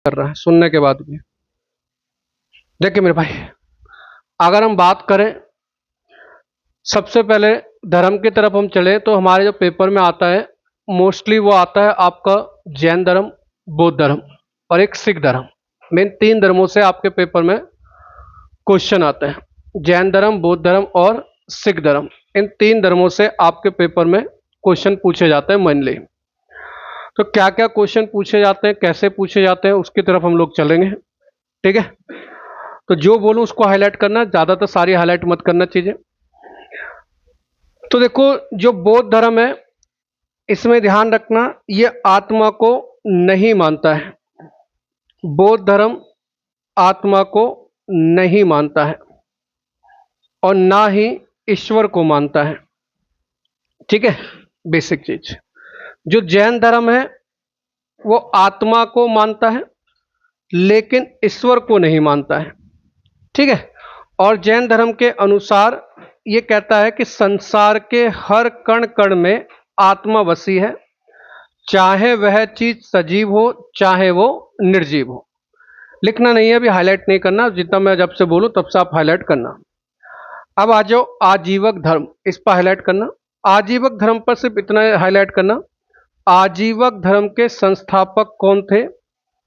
कर रहा है सुनने के बाद भी। देखिए मेरे भाई, अगर हम बात करें सबसे पहले धर्म की तरफ हम चले तो हमारे जो पेपर में आता है मोस्टली वो आता है आपका जैन धर्म, बौद्ध धर्म और एक सिख धर्म। मेन तीन धर्मों से आपके पेपर में क्वेश्चन आते हैं। जैन धर्म, बौद्ध धर्म और सिख धर्म, इन तीन धर्मों से आपके पेपर में क्वेश्चन पूछे जाते हैं मेनली। तो क्या क्या क्वेश्चन पूछे जाते हैं, कैसे पूछे जाते हैं, उसकी तरफ हम लोग चलेंगे। ठीक है, तो जो बोलूं उसको हाईलाइट करना, ज्यादातर सारी हाईलाइट मत करना चीजें। तो देखो, जो बौद्ध धर्म है इसमें ध्यान रखना, ये आत्मा को नहीं मानता है। बौद्ध धर्म आत्मा को नहीं मानता है और ना ही ईश्वर को मानता है। ठीक है, बेसिक चीज। जो जैन धर्म है वो आत्मा को मानता है लेकिन ईश्वर को नहीं मानता है। ठीक है, और जैन धर्म के अनुसार ये कहता है कि संसार के हर कण कण में आत्मा वसी है, चाहे वह चीज सजीव हो चाहे वो निर्जीव हो। लिखना नहीं है, अभी हाईलाइट नहीं करना, जितना मैं जब से बोलूं तब से आप हाईलाइट करना। अब आ जाओ आजीवक धर्म, इस पर हाईलाइट करना। आजीवक धर्म पर सिर्फ इतना हाईलाइट करना, आजीवक धर्म के संस्थापक कौन थे?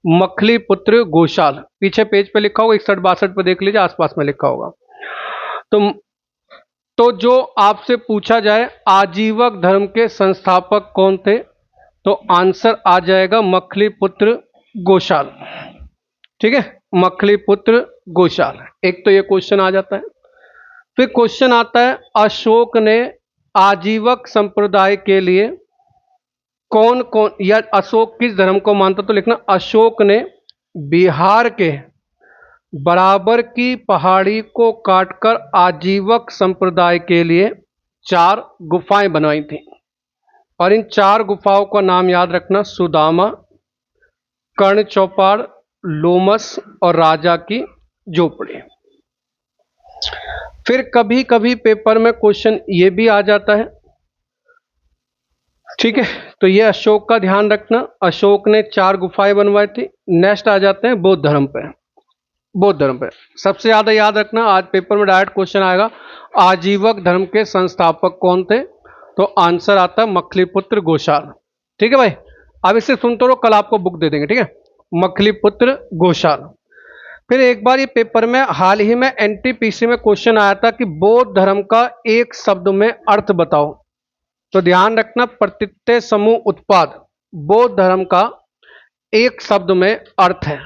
मखली पुत्र गोशाल। पीछे पेज पे लिखा होगा 61-62 पे देख लीजिए, आसपास में लिखा होगा। तो जो आपसे पूछा जाए आजीवक धर्म के संस्थापक कौन थे, तो आंसर आ जाएगा मखली पुत्र गोशाल। ठीक है, मखली पुत्र गोशाल। एक तो ये क्वेश्चन आ जाता है। फिर क्वेश्चन आता है अशोक ने आजीवक संप्रदाय के लिए कौन कौन, या अशोक किस धर्म को मानता, तो लिखना अशोक ने बिहार के बराबर की पहाड़ी को काटकर आजीवक संप्रदाय के लिए 4 गुफाएं बनवाई थी। और इन 4 गुफाओं का नाम याद रखना, सुदामा, कर्ण चौपाड़, लोमस और राजा की झोपड़ी। फिर कभी कभी पेपर में क्वेश्चन ये भी आ जाता है। ठीक है, तो ये अशोक का ध्यान रखना, अशोक ने 4 गुफाएं बनवाई थी। नेक्स्ट आ जाते हैं बौद्ध धर्म पे। बौद्ध धर्म पे सबसे ज्यादा याद रखना, आज पेपर में डायरेक्ट क्वेश्चन आएगा आजीवक धर्म के संस्थापक कौन थे, तो आंसर आता है मखलीपुत्र गोशाल। ठीक है भाई, अब इसे सुनते रहो, कल आपको बुक दे देंगे। ठीक है, मखलीपुत्र गोशाल। फिर एक बार ये पेपर में हाल ही में एनटीपीसी में क्वेश्चन आया था कि बौद्ध धर्म का एक शब्द में अर्थ बताओ। तो ध्यान रखना, प्रत्यय समूह उत्पाद बौद्ध धर्म का एक शब्द में अर्थ है।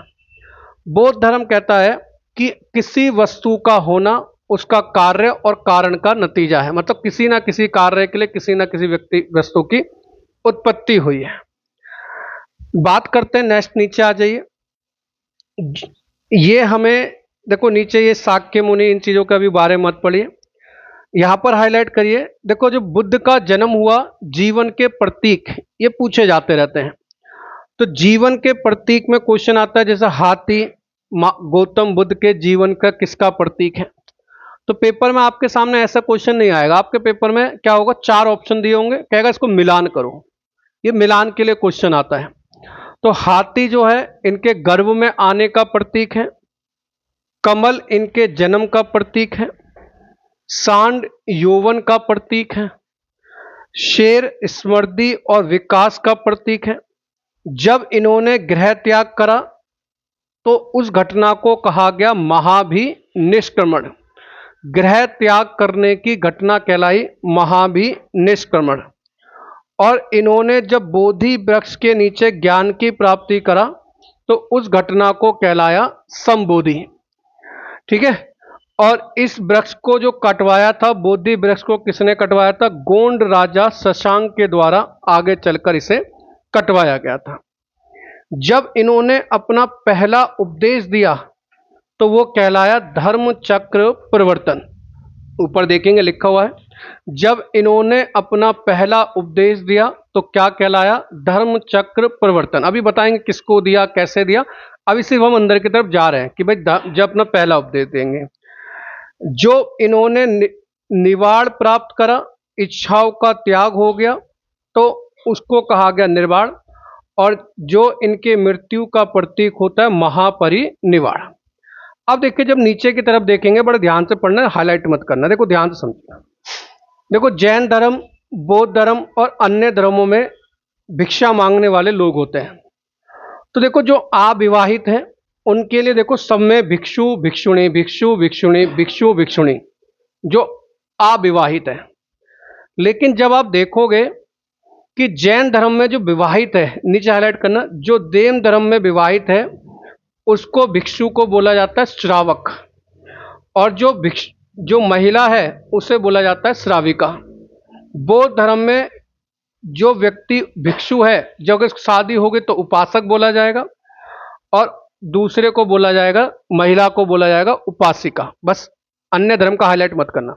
बौद्ध धर्म कहता है कि किसी वस्तु का होना उसका कार्य और कारण का नतीजा है, मतलब किसी ना किसी कार्य के लिए किसी ना किसी व्यक्ति वस्तु की उत्पत्ति हुई है। बात करते हैं नेक्स्ट, नीचे आ जाइए। ये हमें देखो, नीचे ये शाक्य मुनि, इन चीजों के अभी बारे में मत पढ़िए, यहां पर हाईलाइट करिए। देखो, जो बुद्ध का जन्म हुआ, जीवन के प्रतीक ये पूछे जाते रहते हैं। तो जीवन के प्रतीक में क्वेश्चन आता है, जैसे हाथी गौतम बुद्ध के जीवन का किसका प्रतीक है। तो पेपर में आपके सामने ऐसा क्वेश्चन नहीं आएगा। आपके पेपर में क्या होगा, 4 ऑप्शन दिए होंगे, कहेगा इसको मिलान करो। ये मिलान के लिए क्वेश्चन आता है। तो हाथी जो है इनके गर्भ में आने का प्रतीक है, कमल इनके जन्म का प्रतीक है, सांड यौवन का प्रतीक है, शेर स्मृति और विकास का प्रतीक है। जब इन्होंने गृह त्याग करा तो उस घटना को कहा गया महाभिनिष्क्रमण। गृह त्याग करने की घटना कहलाई महाभिनिष्क्रमण। और इन्होंने जब बोधि वृक्ष के नीचे ज्ञान की प्राप्ति करा तो उस घटना को कहलाया संबोधि। ठीक है, और इस वृक्ष को जो कटवाया था, बोधि वृक्ष को किसने कटवाया था? गोंड राजा शशांक के द्वारा आगे चलकर इसे कटवाया गया था। जब इन्होंने अपना पहला उपदेश दिया तो वो कहलाया धर्म चक्र प्रवर्तन। ऊपर देखेंगे लिखा हुआ है, जब इन्होंने अपना पहला उपदेश दिया तो क्या कहलाया? धर्म चक्र प्रवर्तन। अभी बताएंगे किसको दिया, कैसे दिया। अभी सिर्फ हम अंदर की तरफ जा रहे हैं कि भाई जब अपना पहला उपदेश देंगे। जो इन्होंने निवाड़ प्राप्त करा, इच्छाओं का त्याग हो गया, तो उसको कहा गया निर्वाण। और जो इनके मृत्यु का प्रतीक होता है महापरिनिर्वाण। अब देखिए जब नीचे की तरफ देखेंगे बड़े ध्यान से पढ़ना, हाईलाइट मत करना, देखो ध्यान से समझना। देखो जैन धर्म, बौद्ध धर्म और अन्य धर्मों में भिक्षा मांगने वाले लोग होते हैं। तो देखो जो अविवाहित हैं उनके लिए देखो सब में भिक्षु भिक्षुणी भिक्षु भिक्षुणी भिक्षु भिक्षुणी, जो अविवाहित है। लेकिन जब आप देखोगे कि जैन धर्म में जो विवाहित है, नीचे हाईलाइट करना, जो जैन धर्म में विवाहित है उसको भिक्षु को बोला जाता है श्रावक, और जो महिला है उसे बोला जाता है श्राविका। बौद्ध धर्म में जो व्यक्ति भिक्षु है, जब अगर शादी होगी तो उपासक बोला जाएगा, और दूसरे को बोला जाएगा, महिला को बोला जाएगा उपासिका। बस अन्य धर्म का हाईलाइट मत करना।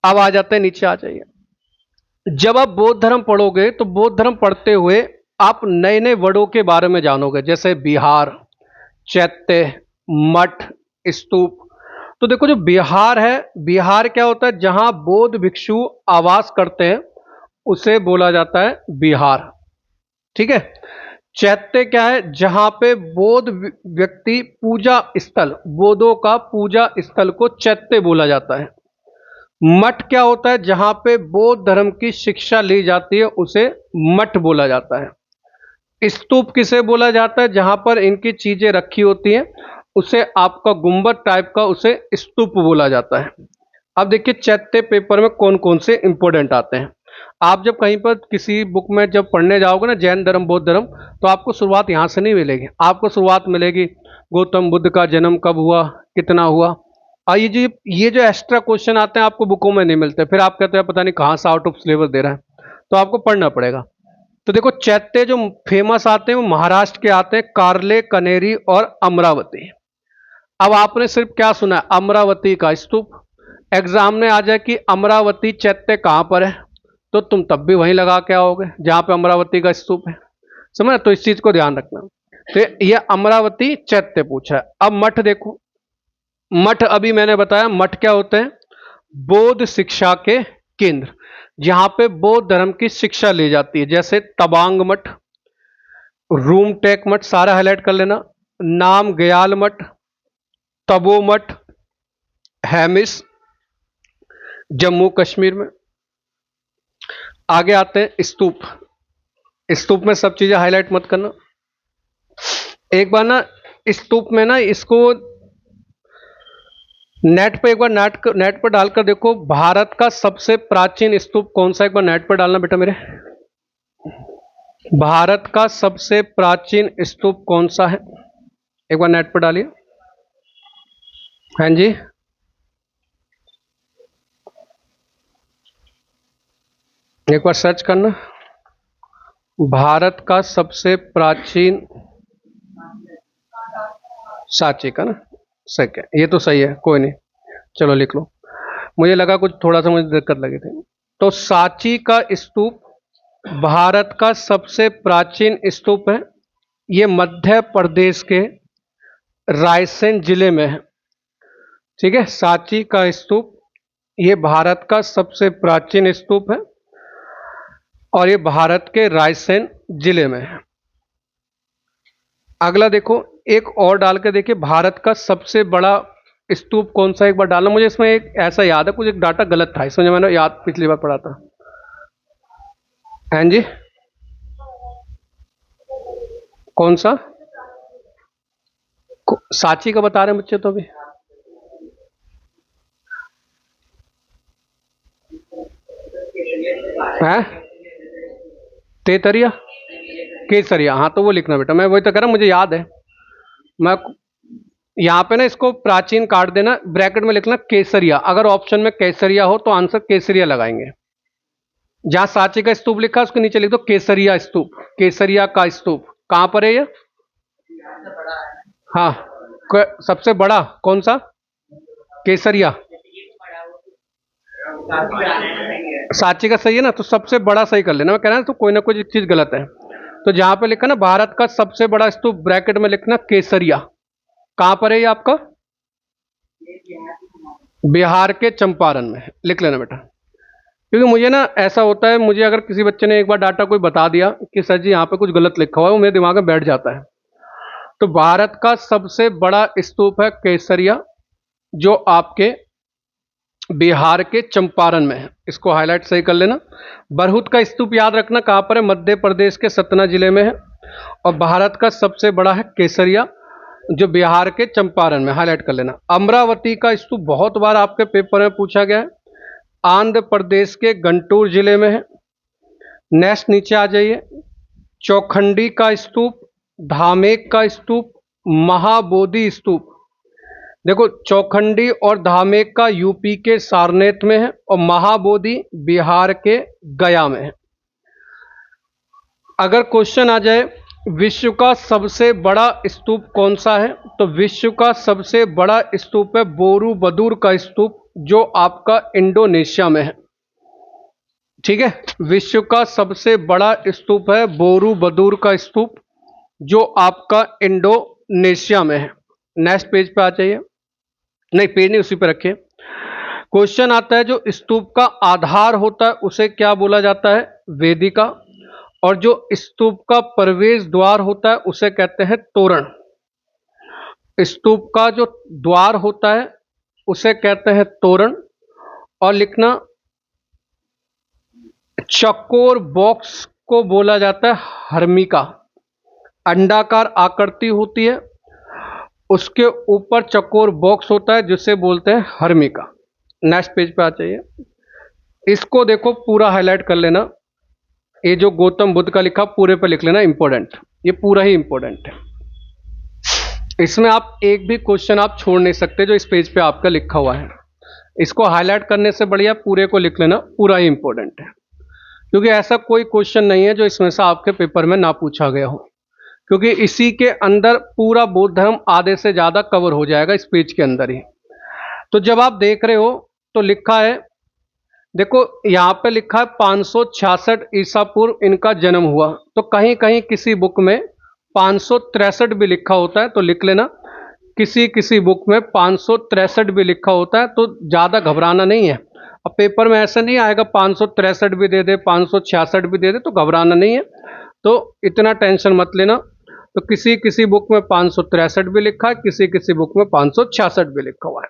अब आ जाते हैं, नीचे आ जाइए। जब आप बौद्ध धर्म पढ़ोगे तो बौद्ध धर्म पढ़ते हुए आप नए नए वर्डों के बारे में जानोगे, जैसे विहार, चैत्य, मठ, स्तूप। तो देखो जो विहार है, विहार क्या होता है, जहां बौद्ध भिक्षु आवास करते हैं उसे बोला जाता है विहार। ठीक है। चैत्य क्या है, जहां पे बौद्ध व्यक्ति पूजा स्थल, बौद्धों का पूजा स्थल को चैत्य बोला जाता है। मठ क्या होता है, जहां पे बौद्ध धर्म की शिक्षा ली जाती है उसे मठ बोला जाता है। स्तूप किसे बोला जाता है, जहां पर इनकी चीजें रखी होती हैं उसे आपका गुंबद टाइप का, उसे स्तूप बोला जाता है। अब देखिए चैत्य पेपर में कौन कौन से इंपॉर्टेंट आते हैं। आप जब कहीं पर किसी बुक में जब पढ़ने जाओगे ना, जैन धर्म बौद्ध धर्म, तो आपको शुरुआत यहाँ से नहीं मिलेगी। आपको शुरुआत मिलेगी गौतम बुद्ध का जन्म कब हुआ, कितना हुआ। और ये जो एक्स्ट्रा क्वेश्चन आते हैं आपको बुकों में नहीं मिलते, फिर आप कहते हैं पता नहीं कहाँ से आउट ऑफ सिलेबस दे रहा है, तो आपको पढ़ना पड़ेगा। तो देखो चैत्य जो फेमस आते हैं वो महाराष्ट्र के आते हैं, कार्ले, कनेरी और अमरावती। अब आपने सिर्फ क्या सुना है, अमरावती का स्तूप। एग्जाम में आ जाए कि अमरावती चैत्य कहां पर है, तो तुम तब भी वहीं लगा के आओगे जहां पे अमरावती का स्तूप है। समझ, तो इस चीज को ध्यान रखना। तो ये अमरावती चैत्य पूछा है। अब मठ देखो, मठ अभी मैंने बताया, मठ क्या होते हैं, बौद्ध शिक्षा के केंद्र, जहां पे बौद्ध धर्म की शिक्षा ली जाती है। जैसे तवांग मठ, रूमटेक मठ, सारा हाईलाइट कर लेना, नाम गयाल मठ, तबो मठ, हैमिस, जम्मू कश्मीर में। आगे आते हैं स्तूप। स्तूप में सब चीजें हाईलाइट मत करना। एक बार ना स्तूप में ना इसको नेट पे, एक बार नेट पर डालकर देखो, भारत का सबसे प्राचीन स्तूप कौन सा, एक बार नेट पर डालना बेटा मेरे। भारत का सबसे प्राचीन स्तूप कौन सा है, एक बार नेट पर डालिए। हाँ जी, एक बार सर्च करना, भारत का सबसे प्राचीन, सांची का ना, सही है, ये तो सही है, कोई नहीं, चलो लिख लो। मुझे लगा कुछ थोड़ा सा मुझे दिक्कत लगी थी। तो सांची का स्तूप भारत का सबसे प्राचीन स्तूप है। ये मध्य प्रदेश के रायसेन जिले में है। ठीक है, सांची का स्तूप ये भारत का सबसे प्राचीन स्तूप है और ये भारत के रायसेन जिले में है। अगला देखो, एक और डाल के देखिए, भारत का सबसे बड़ा स्तूप कौन सा, एक बार डालना। मुझे इसमें एक ऐसा याद है, कुछ एक डाटा गलत था इसमें, मैंने याद पिछली बार पढ़ा था। हाँ जी, कौन सा, सांची का बता रहे हैं बच्चे तो अभी। है तेतरिया, केसरिया, हाँ तो वो लिखना बेटा, मैं वही तो कह रहा हूं, मुझे याद है। मैं यहां पे ना इसको प्राचीन काट देना, ब्रैकेट में लिखना केसरिया। अगर ऑप्शन में केसरिया हो तो आंसर केसरिया लगाएंगे। जहां सांची का स्तूप लिखा उसके नीचे लिख दो केसरिया स्तूप, केसरिया का स्तूप। कहां पर है ये, हाँ सबसे बड़ा कौन सा, केसरिया। सांची का सही है ना, तो सबसे बड़ा सही कर लेना। मैं कह रहा हूं तो कोई ना कोई चीज गलत है। तो जहां पे लिखा ना भारत का सबसे बड़ा स्तूप, ब्रैकेट में लिखना केसरिया। कहां पर है ये आपका, बिहार के चंपारण में, लिख लेना बेटा। क्योंकि मुझे ना ऐसा होता है, मुझे अगर किसी बच्चे ने एक बार डाटा कोई बता दिया कि सर जी यहाँ पे कुछ गलत लिखा हुआ है, वो मेरे दिमाग में बैठ जाता है। तो भारत का सबसे बड़ा स्तूप है केसरिया, जो आपके बिहार के चंपारण में है। इसको हाईलाइट सही कर लेना। बरहुत का स्तूप याद रखना कहाँ पर है, मध्य प्रदेश के सतना जिले में है। और भारत का सबसे बड़ा है केसरिया, जो बिहार के चंपारण में, हाईलाइट कर लेना। अमरावती का स्तूप बहुत बार आपके पेपर में पूछा गया है, आंध्र प्रदेश के गुंटूर जिले में है। नेक्स्ट नीचे आ जाइए। चौखंडी का स्तूप, धामेक का स्तूप, महाबोधि स्तूप। देखो, चौखंडी और धामेक का यूपी के सारनेत में है और महाबोधि बिहार के गया में है। अगर क्वेश्चन आ जाए विश्व का सबसे बड़ा स्तूप कौन सा है, तो विश्व का सबसे बड़ा स्तूप है बोरोबुदुर का स्तूप, जो आपका इंडोनेशिया में है। ठीक है, विश्व का सबसे बड़ा स्तूप है बोरोबुदुर का स्तूप, जो आपका इंडोनेशिया में है। नेक्स्ट पेज पे आ जाइए। नहीं, पेज नहीं, उसी पे रखिए। क्वेश्चन आता है जो स्तूप का आधार होता है उसे क्या बोला जाता है, वेदिका। और जो स्तूप का प्रवेश द्वार होता है उसे कहते हैं तोरण। स्तूप का जो द्वार होता है उसे कहते हैं तोरण। और लिखना, चकोर बॉक्स को बोला जाता है हर्मिका। अंडाकार आकृति होती है, उसके ऊपर चकोर बॉक्स होता है जिसे बोलते हैं हर्मिका। नेक्स्ट पेज पे आ जाइए। इसको देखो, पूरा हाईलाइट कर लेना। ये जो गौतम बुद्ध का लिखा पूरे पे लिख लेना, इंपॉर्टेंट, ये पूरा ही इंपॉर्टेंट है। इसमें आप एक भी क्वेश्चन आप छोड़ नहीं सकते जो इस पेज पे आपका लिखा हुआ है। इसको हाईलाइट करने से बढ़िया पूरे को लिख लेना, पूरा ही इंपॉर्टेंट है। क्योंकि ऐसा कोई क्वेश्चन नहीं है जो इसमें से आपके पेपर में ना पूछा गया हो, क्योंकि इसी के अंदर पूरा बौद्ध धर्म आधे से ज्यादा कवर हो जाएगा इस पेज के अंदर ही। तो जब आप देख रहे हो तो लिखा है, देखो यहाँ पे लिखा है 566 ईसा पूर्व इनका जन्म हुआ। तो कहीं कहीं किसी बुक में 563 भी लिखा होता है, तो लिख लेना। किसी किसी बुक में 563 भी लिखा होता है, तो ज़्यादा घबराना नहीं है। अब पेपर में ऐसा नहीं आएगा 563 भी दे दे, 566 भी दे दे, तो घबराना नहीं है। तो इतना टेंशन मत लेना। तो किसी किसी बुक में 563 भी लिखा है, किसी किसी बुक में 566 भी लिखा हुआ है।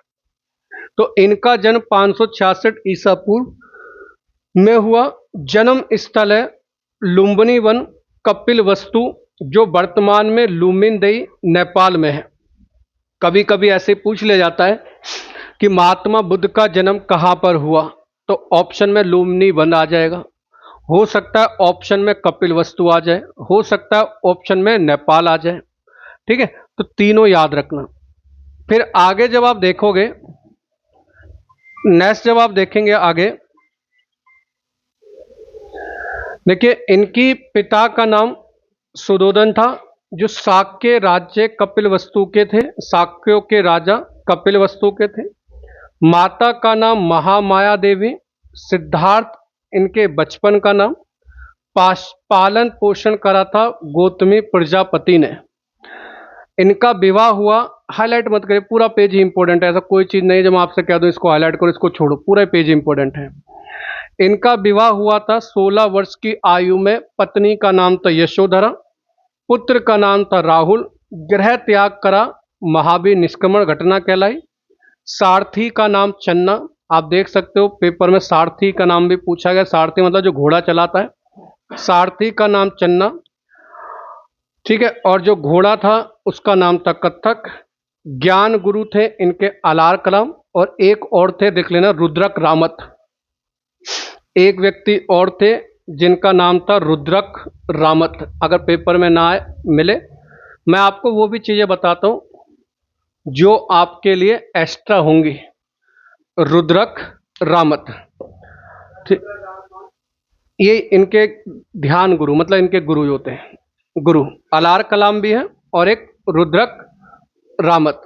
तो इनका जन्म 566 ईसा पूर्व में हुआ। जन्म स्थल है लुम्बिनी वन, कपिल वस्तु, जो वर्तमान में लुम्बिनी नेपाल में है। कभी कभी ऐसे पूछ लिया जाता है कि महात्मा बुद्ध का जन्म कहाँ पर हुआ, तो ऑप्शन में लुम्बिनी वन आ जाएगा, हो सकता है ऑप्शन में कपिल वस्तु आ जाए, हो सकता है ऑप्शन में नेपाल आ जाए। ठीक है, तो तीनों याद रखना। फिर आगे जब आप देखोगे, नेक्स्ट जब आप देखेंगे आगे, देखिए इनकी पिता का नाम सुदोधन था, जो शाक्य राज्य कपिल वस्तु के थे, शाक्यों के राजा कपिल वस्तु के थे। माता का नाम महामाया देवी, सिद्धार्थ इनके बचपन का नाम। पालन पोषण करा था गौतमी प्रजापति ने। इनका विवाह हुआ, हाईलाइट मत करिए, पूरा पेज ही इंपॉर्टेंट है, ऐसा कोई चीज नहीं जब मैं आपसे कह दूं इसको हाईलाइट करो इसको छोड़ो, पूरा पेज इंपॉर्टेंट है। इनका विवाह हुआ था 16 वर्ष की आयु में। पत्नी का नाम था यशोधरा, पुत्र का नाम था राहुल। गृह त्याग करा, महावीर निष्क्रमण घटना कहलाई। सारथी का नाम चन्ना, आप देख सकते हो पेपर में सारथी का नाम भी पूछा गया। सारथी मतलब जो घोड़ा चलाता है, सारथी का नाम चन्ना। ठीक है, और जो घोड़ा था उसका नाम था कत्थक। ज्ञान गुरु थे इनके अलार कलाम, और एक और थे, देख लेना, रुद्रक रामत। एक व्यक्ति और थे जिनका नाम था रुद्रक रामत। अगर पेपर में ना मिले, मैं आपको वो भी चीजें बताता हूं जो आपके लिए एक्स्ट्रा होंगी। रुद्रक रामत, ठीक, ये इनके ध्यान गुरु, मतलब इनके गुरु होते हैं, गुरु। अलार कलाम भी है और एक रुद्रक रामत।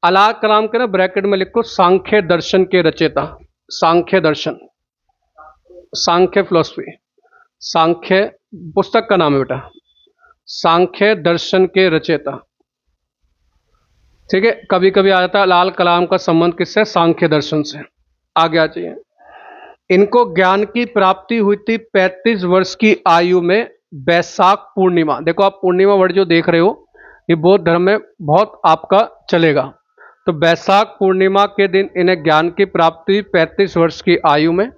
अलार कलाम के ना ब्रैकेट में लिखो सांख्य दर्शन के रचयिता। सांख्य दर्शन, सांख्य फिलोसफी, सांख्य पुस्तक का नाम है बेटा, सांख्य दर्शन के रचयिता। ठीक है, कभी कभी आ जाता है लाल कलाम का संबंध किससे, सांख्य दर्शन से। आगे आ जाइए। इनको ज्ञान की प्राप्ति हुई थी 35 वर्ष की आयु में, वैशाख पूर्णिमा। देखो आप पूर्णिमा वर्ड जो देख रहे हो ये बौद्ध धर्म में बहुत आपका चलेगा। तो वैशाख पूर्णिमा के दिन इन्हें ज्ञान की प्राप्ति हुई 35 वर्ष की आयु में।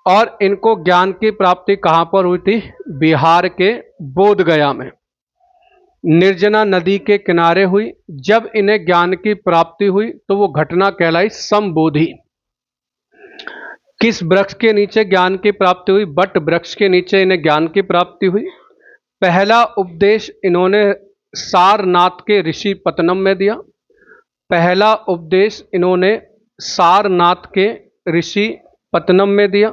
और इनको ज्ञान की प्राप्ति कहाँ पर हुई थी? बिहार के बोध गया में, निर्जना नदी के किनारे हुई। जब इन्हें ज्ञान की प्राप्ति हुई तो वो घटना कहलाई संबोधि। किस वृक्ष के नीचे ज्ञान की प्राप्ति हुई? बट वृक्ष के नीचे इन्हें ज्ञान की प्राप्ति हुई। पहला उपदेश इन्होंने सारनाथ के ऋषि पतनम में दिया। पहला उपदेश इन्होंने सारनाथ के ऋषि पतनम में दिया।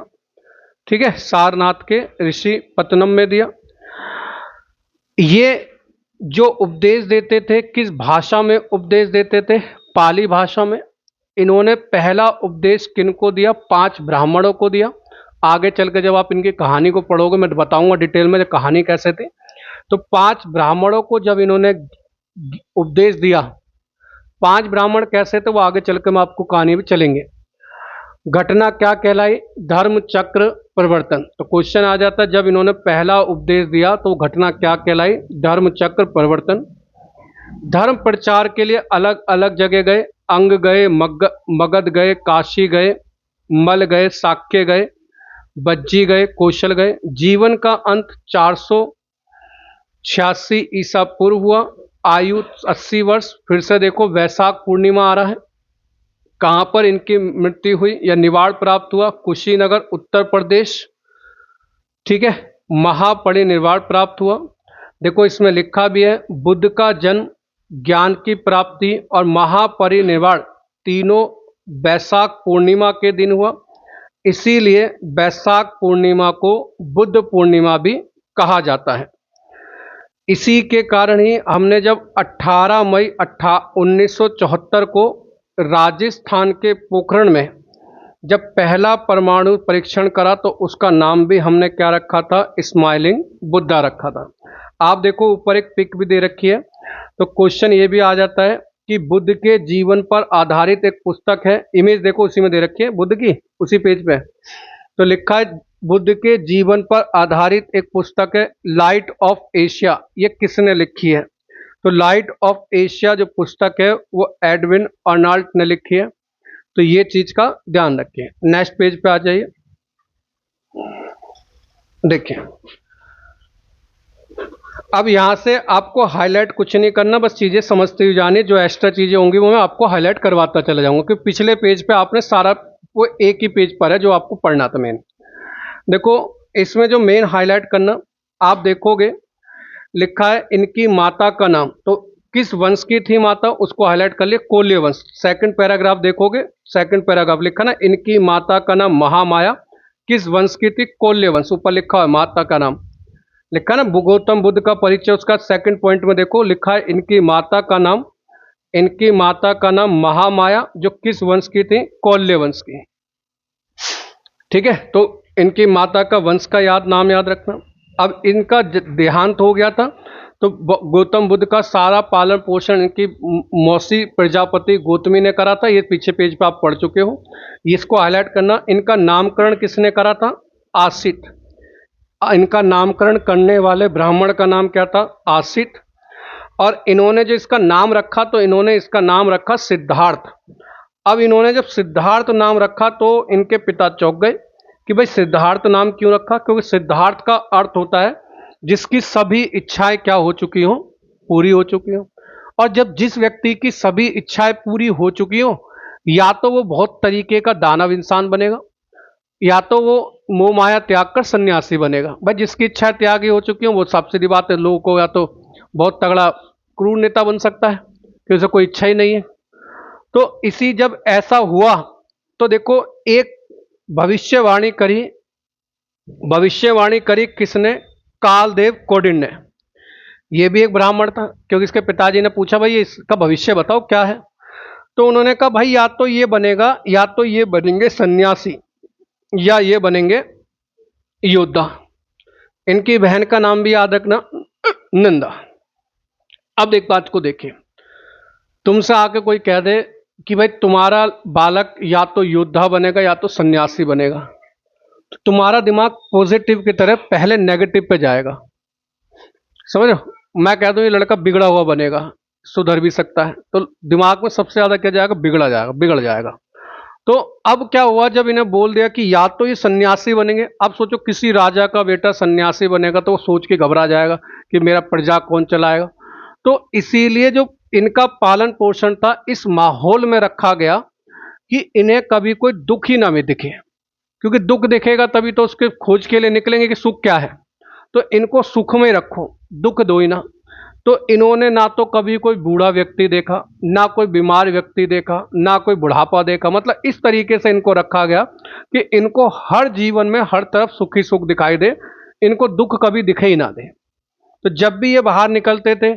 ठीक है, सारनाथ के ऋषि पतनम में दिया। ये जो उपदेश देते थे किस भाषा में उपदेश देते थे? पाली भाषा में। इन्होंने पहला उपदेश किनको दिया? 5 ब्राह्मणों को दिया। आगे चल के जब आप इनकी कहानी को पढ़ोगे मैं बताऊंगा डिटेल में कहानी कैसे थी। तो 5 ब्राह्मणों को जब इन्होंने उपदेश दिया, 5 ब्राह्मण कैसे थे वो आगे चल के मैं आपको कहानी में चलेंगे। घटना क्या कहलाई? धर्म चक्र परिवर्तन। तो क्वेश्चन आ जाता है जब इन्होंने पहला उपदेश दिया तो घटना क्या कहलाई? धर्म चक्र परिवर्तन। धर्म प्रचार के लिए अलग अलग जगह गए। अंग गए, मगध गए, काशी गए, मल गए, साक्य गए, बज्जी गए, कौशल गए। जीवन का अंत 486 ईसा पूर्व हुआ। आयु 80 वर्ष। फिर से देखो वैशाख पूर्णिमा आ रहा है। कहां पर इनकी मृत्यु हुई या निवाड़ प्राप्त हुआ? कुशीनगर उत्तर प्रदेश। ठीक है, महापरिनिर्वाण प्राप्त हुआ। देखो इसमें लिखा भी है बुद्ध का जन्म, ज्ञान की प्राप्ति और महापरिनिर्वाण तीनों वैशाख पूर्णिमा के दिन हुआ। इसीलिए वैशाख पूर्णिमा को बुद्ध पूर्णिमा भी कहा जाता है। इसी के कारण ही हमने जब 18 मई 1974 को राजस्थान के पोखरण में जब पहला परमाणु परीक्षण करा तो उसका नाम भी हमने क्या रखा था? स्माइलिंग बुद्धा रखा था। आप देखो ऊपर एक पिक भी दे रखी है। तो क्वेश्चन ये भी आ जाता है कि बुद्ध के जीवन पर आधारित एक पुस्तक है। इमेज देखो उसी में दे रखी है बुद्ध की, उसी पेज पे। तो लिखा है बुद्ध के जीवन पर आधारित एक पुस्तक है लाइट ऑफ एशिया। ये किसने लिखी है? तो लाइट ऑफ एशिया जो पुस्तक है वो एडविन अर्नाल्ड ने लिखी है। तो ये चीज का ध्यान रखिए। नेक्स्ट पेज पे आ जाइए। देखिए अब यहां से आपको हाईलाइट कुछ नहीं करना, बस चीजें समझते हुए जानी। जो एक्स्ट्रा चीजें होंगी वो मैं आपको हाईलाइट करवाता चला जाऊंगा, क्योंकि पिछले पेज पे आपने सारा वो एक ही पेज पर है जो आपको पढ़ना था मेन। देखो इसमें जो मेन हाईलाइट करना आप देखोगे लिखा है इनकी माता का नाम। तो किस वंश की थी माता उसको हाईलाइट कर लिया, कोल्य वंश। सेकंड पैराग्राफ देखोगे, सेकंड पैराग्राफ लिखा ना इनकी माता का नाम महामाया, किस वंश की थी? कोल्य वंश। ऊपर लिखा है माता का नाम, लिखा ना गौतम बुद्ध का परिचय। उसका सेकंड पॉइंट में देखो लिखा है इनकी माता का नाम, इनकी माता का नाम महामाया, जो किस वंश की थी? कोल्य वंश की। ठीक है, तो इनकी माता का वंश का नाम याद रखना। अब इनका देहांत हो गया था तो गौतम बुद्ध का सारा पालन पोषण इनकी मौसी प्रजापति गौतमी ने करा था। ये पीछे पेज पे आप पढ़ चुके हो, इसको हाईलाइट करना। इनका नामकरण किसने करा था? आसित। इनका नामकरण करने वाले ब्राह्मण का नाम क्या था? आसित। और इन्होंने जो इसका नाम रखा तो इन्होंने इसका नाम रखा सिद्धार्थ। अब इन्होंने जब सिद्धार्थ नाम रखा तो इनके पिता चौंक गए कि भाई सिद्धार्थ नाम क्यों रखा? क्योंकि सिद्धार्थ का अर्थ होता है जिसकी सभी इच्छाएं क्या हो चुकी हो? पूरी हो चुकी हो। और जब जिस व्यक्ति की सभी इच्छाएं पूरी हो चुकी हो, या तो वो बहुत तरीके का दानव इंसान बनेगा, या तो वो मोह माया त्याग कर सन्यासी बनेगा। भाई जिसकी इच्छा त्यागी हो चुकी हो वो साफ सीधी बात है, लोगों को या तो बहुत तगड़ा क्रूर नेता बन सकता है कि उसे कोई इच्छा ही नहीं है। तो इसी जब ऐसा हुआ तो देखो एक भविष्यवाणी करी किसने? कालदेव कोडिन ने। ये भी एक ब्राह्मण था, क्योंकि इसके पिताजी ने पूछा भाई इसका भविष्य बताओ क्या है। तो उन्होंने कहा भाई या तो ये बनेगा, या तो ये बनेंगे सन्यासी, या ये बनेंगे योद्धा। इनकी बहन का नाम भी याद रखना, नंदा। अब एक बात को देखिए, तुमसे आके कोई कह दे कि भाई तुम्हारा बालक या तो योद्धा बनेगा या तो सन्यासी बनेगा, तो तुम्हारा दिमाग पॉजिटिव की तरह पहले नेगेटिव पे जाएगा। समझ रहे हो? मैं कह दूं ये लड़का बिगड़ा हुआ बनेगा, सुधर भी सकता है, तो दिमाग में सबसे ज्यादा क्या जाएगा? बिगड़ा जाएगा, बिगड़ जाएगा। तो अब क्या हुआ जब इन्हें बोल दिया कि या तो ये सन्यासी बनेंगे। अब सोचो किसी राजा का बेटा सन्यासी बनेगा तो वो सोच के घबरा जाएगा कि मेरा प्रजा कौन चलाएगा। तो इसीलिए जो इनका पालन पोषण था इस माहौल में रखा गया कि इन्हें कभी कोई दुख ही ना में दिखे, क्योंकि दुख दिखेगा तभी तो उसके खोज के लिए निकलेंगे कि सुख क्या है। तो इनको सुख में रखो, दुख दो ही ना। तो इन्होंने ना तो कभी कोई बूढ़ा व्यक्ति देखा, ना कोई बीमार व्यक्ति देखा, ना कोई बुढ़ापा देखा। मतलब इस तरीके से इनको रखा गया कि इनको हर जीवन में हर तरफ सुख ही सुख दिखाई दे, इनको दुख कभी दिखे ही ना दे। तो जब भी ये बाहर निकलते थे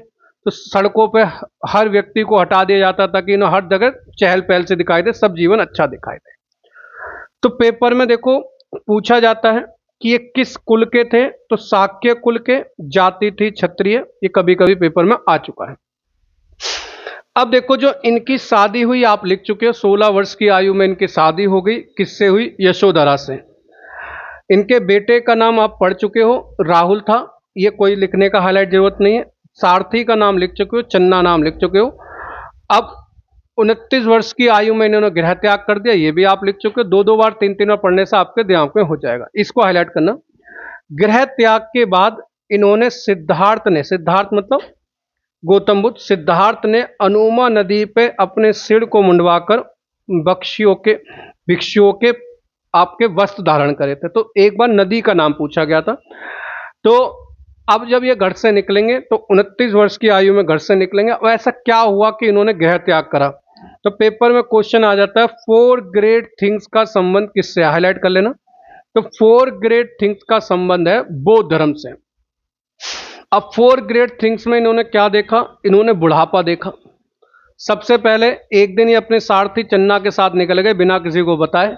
तो सड़कों पे हर व्यक्ति को हटा दिया जाता था कि इन्हें हर जगह चहल पहल से दिखाई दे, सब जीवन अच्छा दिखाई दे। तो पेपर में देखो पूछा जाता है कि ये किस कुल के थे, तो शाक्य कुल के, जाति थी क्षत्रिय। ये कभी कभी पेपर में आ चुका है। अब देखो जो इनकी शादी हुई आप लिख चुके हो, 16 वर्ष की आयु में इनकी शादी हो गई। किससे हुई? यशोधरा से। इनके बेटे का नाम आप पढ़ चुके हो, राहुल था। ये कोई लिखने का हाईलाइट जरूरत नहीं है। सारथी का नाम लिख चुके हो, चन्ना नाम लिख चुके हो। अब 29 वर्ष की आयु में इन्होंने गृह त्याग कर दिया, ये भी आप लिख चुके हो। दो दो बार तीन तीन बार पढ़ने से आपके दिमाग में हो जाएगा, इसको हाईलाइट करना। गृह त्याग के बाद इन्होंने सिद्धार्थ मतलब गौतम बुद्ध, सिद्धार्थ ने अनुमा नदी पे अपने सिर को मुंडवाकर भिक्षुओं के आपके वस्त्र धारण करे थे। तो एक बार नदी का नाम पूछा गया था। तो अब जब ये घर से निकलेंगे तो 29 वर्ष की आयु में घर से निकलेंगे। अब ऐसा क्या हुआ कि इन्होंने गृह त्याग करा? तो पेपर में क्वेश्चन आ जाता है 4 ग्रेट थिंग्स का संबंध किससे? हाईलाइट कर लेना। तो 4 ग्रेट थिंग्स का संबंध है बौद्ध धर्म से। अब 4 ग्रेट थिंग्स में इन्होंने क्या देखा? इन्होंने बुढ़ापा देखा। सबसे पहले एक दिन ये अपने सारथी चन्ना के साथ निकल गए बिना किसी को बताए।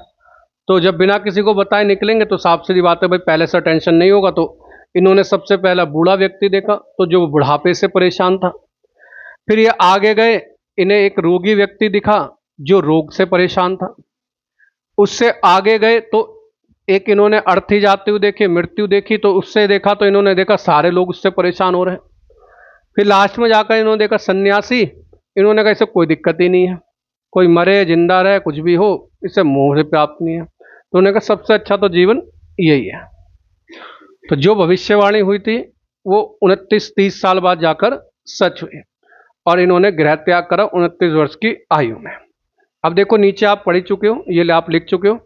तो जब बिना किसी को बताए निकलेंगे तो साफ सीधी बात है भाई, पहले से टेंशन नहीं होगा। तो इन्होंने सबसे पहला बूढ़ा व्यक्ति देखा, तो जो बुढ़ापे से परेशान था। फिर ये आगे गए, इन्हें एक रोगी व्यक्ति दिखा जो रोग से परेशान था। उससे आगे गए तो एक इन्होंने अर्थी जाते हुए देखे, मृत्यु देखी। तो उससे देखा तो इन्होंने देखा सारे लोग उससे परेशान हो रहे हैं। फिर लास्ट में जाकर इन्होंने देखा सन्यासी। इन्होंने कहा इससे कोई दिक्कत ही नहीं है, कोई मरे जिंदा रहे कुछ भी हो, इससे मोह से प्राप्त नहीं है। तो उन्होंने कहा सबसे अच्छा तो जीवन यही है। तो जो भविष्यवाणी हुई थी वो 29-30 साल बाद जाकर सच हुई और इन्होंने गृह त्याग करा 29 वर्ष की आयु में। अब देखो नीचे आप पढ़ चुके हो, ये आप लिख चुके हो।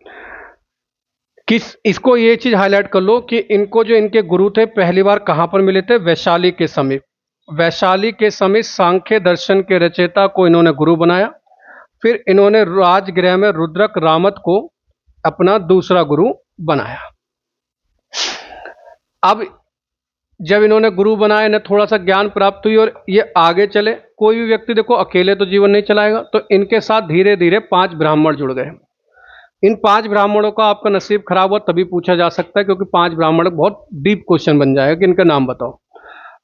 इसको ये चीज हाईलाइट कर लो कि इनको जो इनके गुरु थे पहली बार कहां पर मिले थे? वैशाली के समीप। वैशाली के समीप सांख्य दर्शन के रचयिता को इन्होंने गुरु बनाया। फिर इन्होंने राजगृह में रुद्रक रामत को अपना दूसरा गुरु बनाया। अब जब इन्होंने गुरु बनाया, इन्हें थोड़ा सा ज्ञान प्राप्त हुई और ये आगे चले। कोई भी व्यक्ति देखो अकेले तो जीवन नहीं चलाएगा, तो इनके साथ धीरे धीरे 5 ब्राह्मण जुड़ गए। इन 5 ब्राह्मणों का आपका नसीब खराब हुआ तभी पूछा जा सकता है, क्योंकि 5 ब्राह्मण बहुत डीप क्वेश्चन बन जाएगा कि इनका नाम बताओ।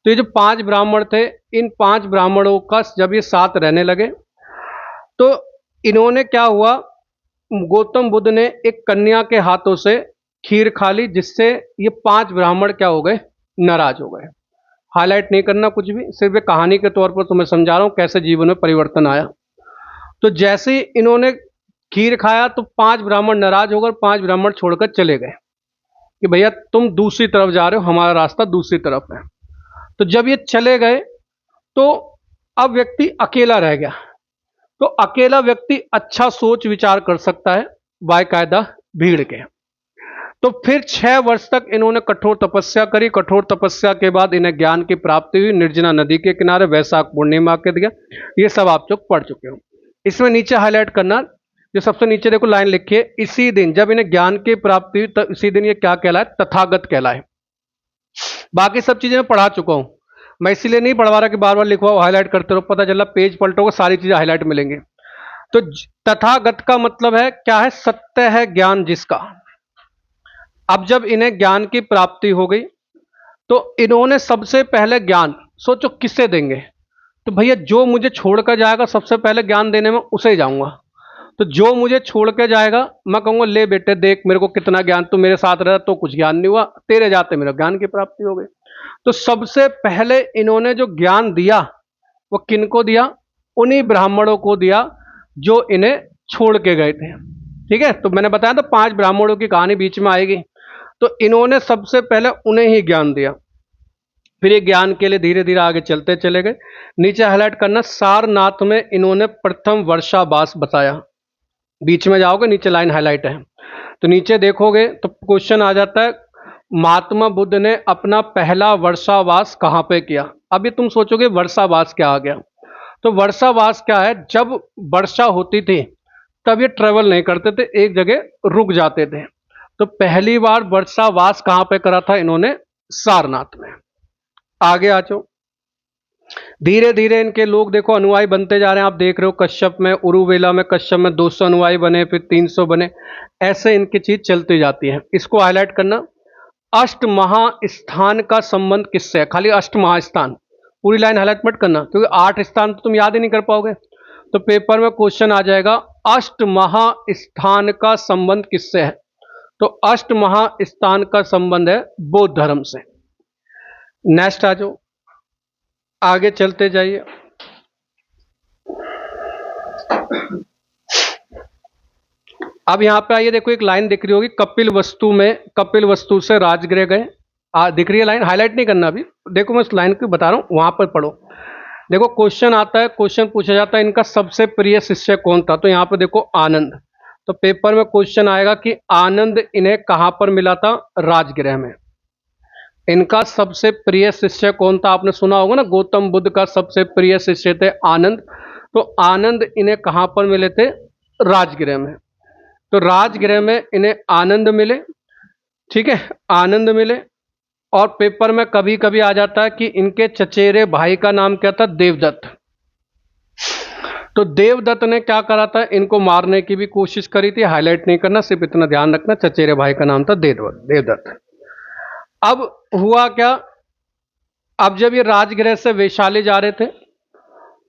तो ये जो 5 ब्राह्मण थे, इन 5 ब्राह्मणों का जब ये साथ रहने लगे तो इन्होंने क्या हुआ, गौतम बुद्ध ने एक कन्या के हाथों से खीर खा ली, जिससे ये 5 ब्राह्मण क्या हो गए? नाराज हो गए। हाईलाइट नहीं करना कुछ भी, सिर्फ एक कहानी के तौर पर तुम्हें समझा रहा हूं कैसे जीवन में परिवर्तन आया। तो जैसे ही इन्होंने खीर खाया तो 5 ब्राह्मण नाराज होकर 5 ब्राह्मण छोड़कर चले गए कि भैया तुम दूसरी तरफ जा रहे हो, हमारा रास्ता दूसरी तरफ है। तो जब ये चले गए तो अब व्यक्ति अकेला रह गया। तो अकेला व्यक्ति अच्छा सोच विचार कर सकता है बाकायदा भीड़ के। तो फिर 6 वर्ष तक इन्होंने कठोर तपस्या करी। कठोर तपस्या के बाद इन्हें ज्ञान की प्राप्ति हुई निर्जना नदी के किनारे वैशाख पूर्णिमा के दिन। ये सब आप लोग पढ़ चुके हो। इसमें नीचे हाईलाइट करना, जो सबसे नीचे देखो लाइन लिखी है, इसी दिन जब इन्हें ज्ञान की प्राप्ति हुई तो इसी दिन ये क्या कहलाए? तथागत कहलाए। बाकी सब चीजें मैं पढ़ा चुका हूं, मैं इसीलिए नहीं पढ़वा रहा कि बार बार लिखवाओ हाईलाइट करते रहो, पता चला पेज पलटोगे सारी चीजें हाईलाइट मिलेंगी। तो तथागत का मतलब है क्या है? सत्य है ज्ञान जिसका। अब जब इन्हें ज्ञान की प्राप्ति हो गई तो इन्होंने सबसे पहले ज्ञान सोचो किससे देंगे? तो भैया जो मुझे छोड़ कर जाएगा सबसे पहले ज्ञान देने में उसे ही जाऊंगा। तो जो मुझे छोड़ के जाएगा मैं कहूंगा ले बेटे देख मेरे को कितना ज्ञान, तू मेरे साथ रहा तो कुछ ज्ञान नहीं हुआ, तेरे जाते मेरा ज्ञान की प्राप्ति हो गई। तो सबसे पहले इन्होंने जो ज्ञान दिया वो किनको दिया? उन्हीं ब्राह्मणों को दिया जो इन्हें छोड़ के गए थे। ठीक है, तो मैंने बताया था 5 ब्राह्मणों की कहानी बीच में आएगी, तो इन्होंने सबसे पहले उन्हें ही ज्ञान दिया। फिर ये ज्ञान के लिए धीरे धीरे आगे चलते चले गए। नीचे हाईलाइट करना, सारनाथ में इन्होंने प्रथम वर्षावास बताया। बीच में जाओगे नीचे लाइन हाईलाइट है, तो नीचे देखोगे तो क्वेश्चन आ जाता है महात्मा बुद्ध ने अपना पहला वर्षावास कहाँ पे किया। अभी तुम सोचोगे वर्षावास क्या आ गया, तो वर्षावास क्या है, जब वर्षा होती थी तब ये ट्रेवल नहीं करते थे, एक जगह रुक जाते थे। तो पहली बार वर्षावास कहाँ पे करा था इन्होंने? सारनाथ में। आगे आ जाओ, धीरे धीरे इनके लोग देखो अनुयायी बनते जा रहे हैं। आप देख रहे हो कश्यप में, उरुवेला में कश्यप में 200 अनुयायी बने, फिर 300 बने, ऐसे इनकी चीज चलती जाती है। इसको हाईलाइट करना, अष्ट महास्थान का संबंध किससे है? खाली अष्ट महास्थान, पूरी लाइन हाईलाइट मत करना क्योंकि 8 स्थान तो तुम याद ही नहीं कर पाओगे। तो पेपर में क्वेश्चन आ जाएगा अष्ट महास्थान का संबंध किससे है? तो अष्ट महास्थान का संबंध है बौद्ध धर्म से। नेक्स्ट आ जाओ, आगे चलते जाइए। अब यहां पे आइए, देखो एक लाइन दिख रही होगी कपिल वस्तु में, कपिल वस्तु से राजगृह गए। दिख रही है लाइन, हाईलाइट नहीं करना अभी, देखो मैं उस लाइन को बता रहा हूं, वहां पर पढ़ो। देखो क्वेश्चन आता है, क्वेश्चन पूछा जाता है इनका सबसे प्रिय शिष्य कौन था, तो यहां पर देखो आनंद। तो पेपर में क्वेश्चन आएगा कि आनंद इन्हें कहां पर मिला था? राजगृह में। इनका सबसे प्रिय शिष्य कौन था? आपने सुना होगा ना, गौतम बुद्ध का सबसे प्रिय शिष्य थे आनंद। तो आनंद इन्हें कहां पर मिले थे? राजगृह में। तो राजगृह में इन्हें आनंद मिले। ठीक है, आनंद मिले। और पेपर में कभी कभी आ जाता है कि इनके चचेरे भाई का नाम क्या था? देवदत्त। तो देवदत्त ने क्या करा था? इनको मारने की भी कोशिश करी थी। हाईलाइट नहीं करना, सिर्फ इतना ध्यान रखना, चचेरे भाई का नाम था देवदत्त। अब हुआ क्या, अब जब ये राजगृह से वैशाली जा रहे थे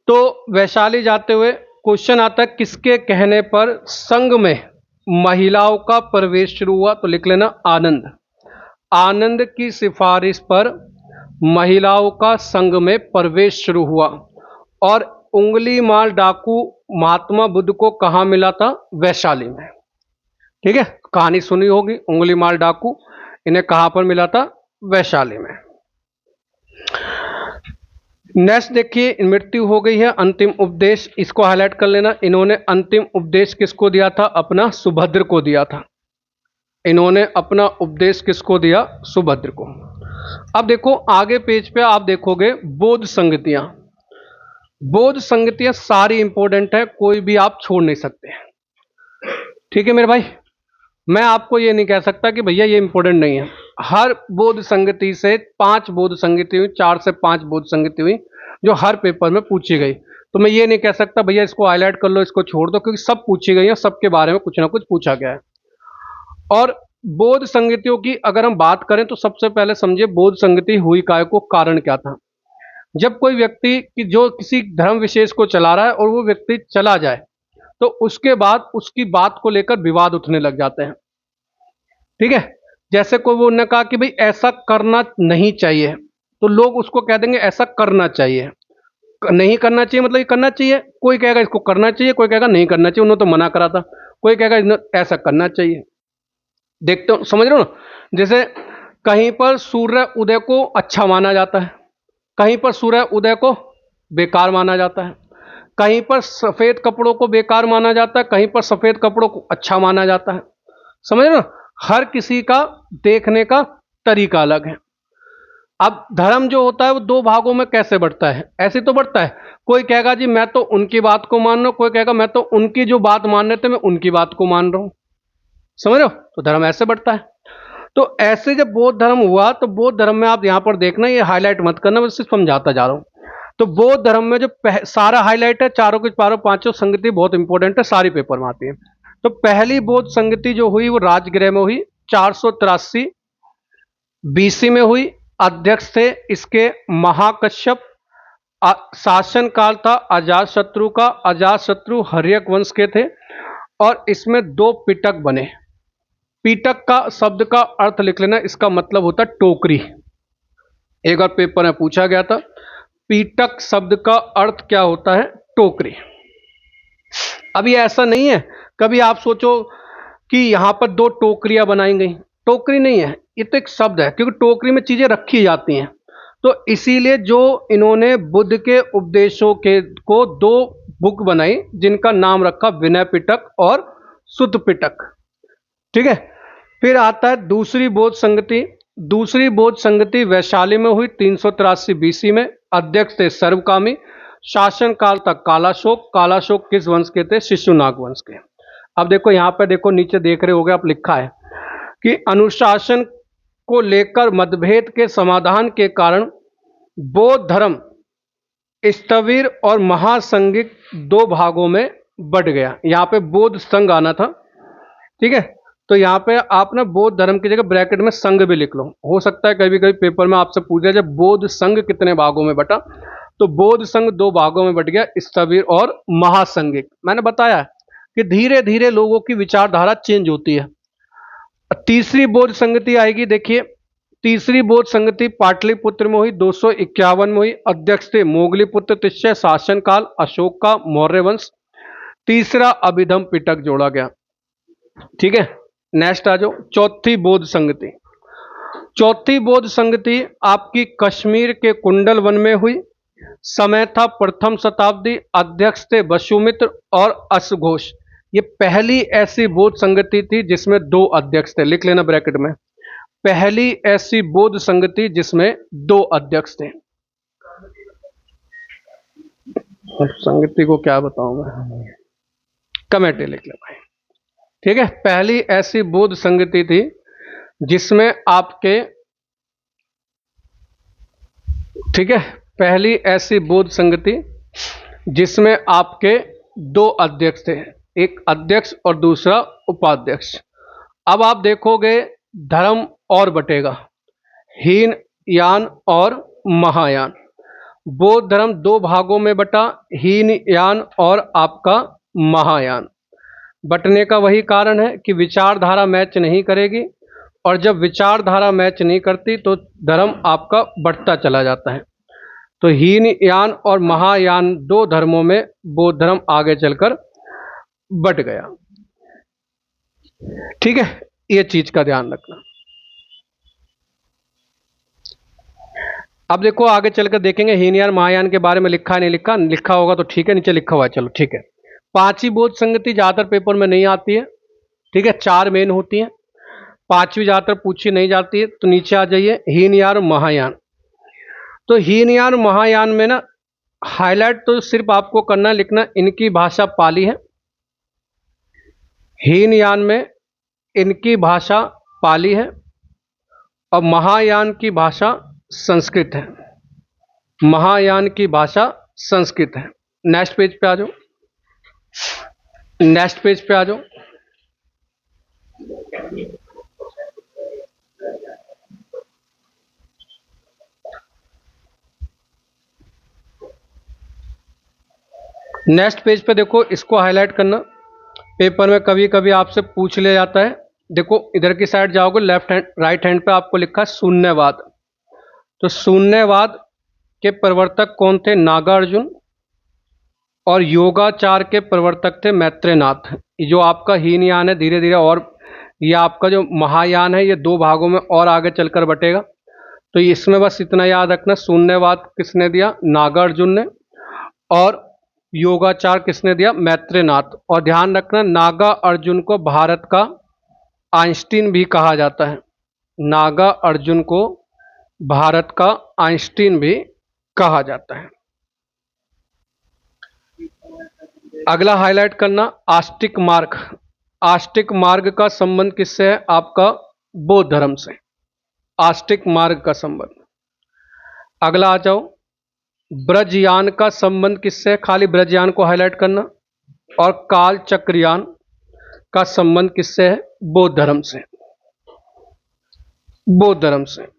तो वैशाली जाते हुए क्वेश्चन आता है किसके कहने पर संघ में महिलाओं का प्रवेश शुरू हुआ? तो लिख लेना आनंद। आनंद की सिफारिश पर महिलाओं का संघ में प्रवेश शुरू हुआ। और उंगली माल डाकू महात्मा बुद्ध को कहां मिला था? वैशाली में। ठीक है, कहानी सुनी होगी, उंगली माल डाकू इन्हें कहां पर मिला था? वैशाली में। नेक्स्ट देखिए, मृत्यु हो गई है, अंतिम उपदेश, इसको हाईलाइट कर लेना। इन्होंने अंतिम उपदेश किसको दिया था? अपना सुभद्र को दिया था। इन्होंने अपना उपदेश किसको दिया? सुभद्र को। अब देखो आगे पेज पे आप देखोगे बौद्ध संगतियां। बौद्ध संगतियां सारी इंपॉर्टेंट है, कोई भी आप छोड़ नहीं सकते। ठीक है मेरे भाई, मैं आपको ये नहीं कह सकता कि भैया ये इंपॉर्टेंट नहीं है। हर बौद्ध संगति से 5 बौद्ध संगति हुई, 4 से 5 बौद्ध संगति हुई जो हर पेपर में पूछी गई। तो मैं ये नहीं कह सकता भैया इसको हाईलाइट कर लो, इसको छोड़ दो, क्योंकि सब पूछी गई है, सबके बारे में कुछ ना कुछ पूछा गया है। और बौद्ध संगतियों की अगर हम बात करें तो सबसे पहले समझिए बौद्ध संगति हुई काय को, कारण क्या था। जब कोई व्यक्ति कि जो किसी धर्म विशेष को चला रहा है और वो व्यक्ति चला जाए तो उसके बाद उसकी बात को लेकर विवाद उठने लग जाते हैं। ठीक है, जैसे कोई वो उन्होंने कहा कि भाई ऐसा करना नहीं चाहिए, तो लोग उसको कह देंगे ऐसा करना चाहिए। नहीं करना चाहिए मतलब ये करना चाहिए, कोई कहेगा इसको करना चाहिए, कोई कहेगा नहीं करना चाहिए, उन्होंने तो मना करा था, कोई कहेगा ऐसा करना चाहिए। देखते हो, समझ रहे हो ना, जैसे कहीं पर सूर्य उदय को अच्छा माना जाता है, कहीं पर सूर्य उदय को बेकार माना जाता है, कहीं पर सफेद कपड़ों को बेकार माना जाता है, कहीं पर सफेद कपड़ों को अच्छा माना जाता है। समझ रहे हो, हर किसी का देखने का तरीका अलग है। अब धर्म जो होता है वो 2 भागों में कैसे बढ़ता है? ऐसे तो बढ़ता है, कोई कहेगा जी मैं तो उनकी बात को मान रहा हूं, कोई कहेगा मैं तो उनकी जो बात मान रहे थे मैं उनकी बात को मान रहा हूं। समझ रहे हो, तो धर्म ऐसे बढ़ता है। तो ऐसे जब बौद्ध धर्म हुआ तो बौद्ध धर्म में आप यहां पर देखना, ये हाईलाइट मत करना, मैं सिर्फ समझाता जा रहा हूं। तो बौद्ध धर्म में जो सारा हाईलाइट है, चारों के चारों 5 संगति बहुत इंपॉर्टेंट है, सारी पेपर में आती है। तो पहली बौद्ध संगति जो हुई वो राजगृह में हुई, 483 बीसी में हुई। अध्यक्ष थे इसके महाकश्यप, शासन काल था अजातशत्रु का। अजातशत्रु हर्यक वंश के थे और इसमें दो पिटक बने। पिटक का शब्द का अर्थ लिख लेना, इसका मतलब होता टोकरी। एक बार पेपर में पूछा गया था, पिटक शब्द का अर्थ क्या होता है? टोकरी। अब ये ऐसा नहीं है कभी आप सोचो कि यहां पर दो टोकरियां बनाई गई, टोकरी नहीं है, ये तो एक शब्द है, क्योंकि टोकरी में चीजें रखी जाती हैं। तो इसीलिए जो इन्होंने बुद्ध के उपदेशों के को दो बुक बनाई, जिनका नाम रखा विनय पिटक और सुत्त पिटक। ठीक है। फिर आता है दूसरी बौद्ध संगति। दूसरी बौद्ध संगति वैशाली में हुई 383 बीसी में। अध्यक्ष थे सर्वकामी। शासन काल तक कालाशोक। कालाशोक किस वंश के थे? शिशुनाग वंश के। अब देखो यहां पर, देखो नीचे देख रहे होगे आप, लिखा है कि अनुशासन को लेकर मतभेद के समाधान के कारण बौद्ध धर्म स्थविर और महासंघिक दो भागों में बट गया। यहां पे बौद्ध संघ आना था। ठीक है। तो यहाँ पे आप ना बौद्ध धर्म की जगह ब्रैकेट में संघ भी लिख लो। हो सकता है कभी कभी पेपर में आपसे पूछा जाए बौद्ध संघ कितने भागों में बटा, तो बौद्ध संघ दो भागों में बट गया, स्थविर और महासंघिक। मैंने बताया कि धीरे धीरे लोगों की विचारधारा चेंज होती है। तीसरी बौद्ध संगति आएगी, देखिए तीसरी बौद्ध संगति पाटलिपुत्र में हुई 251 में हुई। अध्यक्ष थे मोगलीपुत्र तिष्य। शासन काल अशोक का, मौर्य वंश। तीसरा अभिधम पिटक जोड़ा गया। ठीक है। नेक्स्ट आ जाओ, चौथी बौद्ध संगति। चौथी बौद्ध संगति आपकी कश्मीर के कुंडल वन में हुई। समय था प्रथम शताब्दी। अध्यक्ष थे वसुमित्र और अश्वघोष। ये पहली ऐसी बौद्ध संगति थी जिसमें दो अध्यक्ष थे, लिख लेना ब्रैकेट में। पहली ऐसी बौद्ध संगति जिसमें दो अध्यक्ष थे। संगति को क्या बताऊं मैं, कमेटी लिख ले भाई। ठीक है। पहली ऐसी बौद्ध संगति थी जिसमें आपके, ठीक है, पहली ऐसी बौद्ध संगति जिसमें आपके दो अध्यक्ष थे, एक अध्यक्ष और दूसरा उपाध्यक्ष। अब आप देखोगे धर्म और बटेगा, हीन यान और महायान। बौद्ध धर्म दो भागों में बटा, हीन यान और आपका महायान। बटने का वही कारण है कि विचारधारा मैच नहीं करेगी, और जब विचारधारा मैच नहीं करती तो धर्म आपका बढ़ता चला जाता है। तो हीन यान और महायान दो धर्मों में बौद्ध धर्म आगे चलकर बट गया। ठीक है, ये चीज का ध्यान रखना। अब देखो आगे चलकर देखेंगे हीनयान महायान के बारे में लिखा नहीं लिखा, लिखा होगा तो ठीक है, नीचे लिखा हुआ है, चलो ठीक है। पांचवी बौद्ध संगति ज्यादातर पेपर में नहीं आती है। ठीक है, चार मेन होती है, पांचवी ज्यादातर पूछी नहीं जाती है। तो नीचे आ जाइए, हीनयान और महायान। तो हीनयान और महायान में ना हाईलाइट तो सिर्फ आपको करना है, लिखना इनकी भाषा पाली है। हीनयान में इनकी भाषा पाली है और महायान की भाषा संस्कृत है। महायान की भाषा संस्कृत है। नेक्स्ट पेज पे आ जाओ, नेक्स्ट पेज पे आ जाओ। नेक्स्ट पेज पे देखो, इसको हाईलाइट करना, पेपर में कभी कभी आपसे पूछ लिया जाता है। देखो इधर की साइड जाओगे, लेफ्ट हैंड राइट हैंड पे आपको लिखा है शून्यवाद। तो शून्यवाद के प्रवर्तक कौन थे? नागार्जुन। और योगाचार के प्रवर्तक थे मैत्रेयनाथ। जो आपका हीनयान है धीरे धीरे, और ये आपका जो महायान है ये दो भागों में और आगे चलकर बटेगा। तो इसमें बस इतना याद रखना, शून्यवाद किसने दिया? नागार्जुन ने। और योगाचार किसने दिया? मैत्रेयनाथ। और ध्यान रखना, नागा अर्जुन को भारत का आइंस्टीन भी कहा जाता है। नागा अर्जुन को भारत का आइंस्टीन भी कहा जाता है। अगला हाईलाइट करना, आस्तिक मार्ग। आस्तिक मार्ग का संबंध किससे है? आपका बौद्ध धर्म से, आस्तिक मार्ग का संबंध। अगला आ जाओ, ब्रजयान का संबंध किससे है? खाली ब्रजयान को हाईलाइट करना। और काल चक्रयान का संबंध किससे है? बौद्ध धर्म से, बौद्ध धर्म से।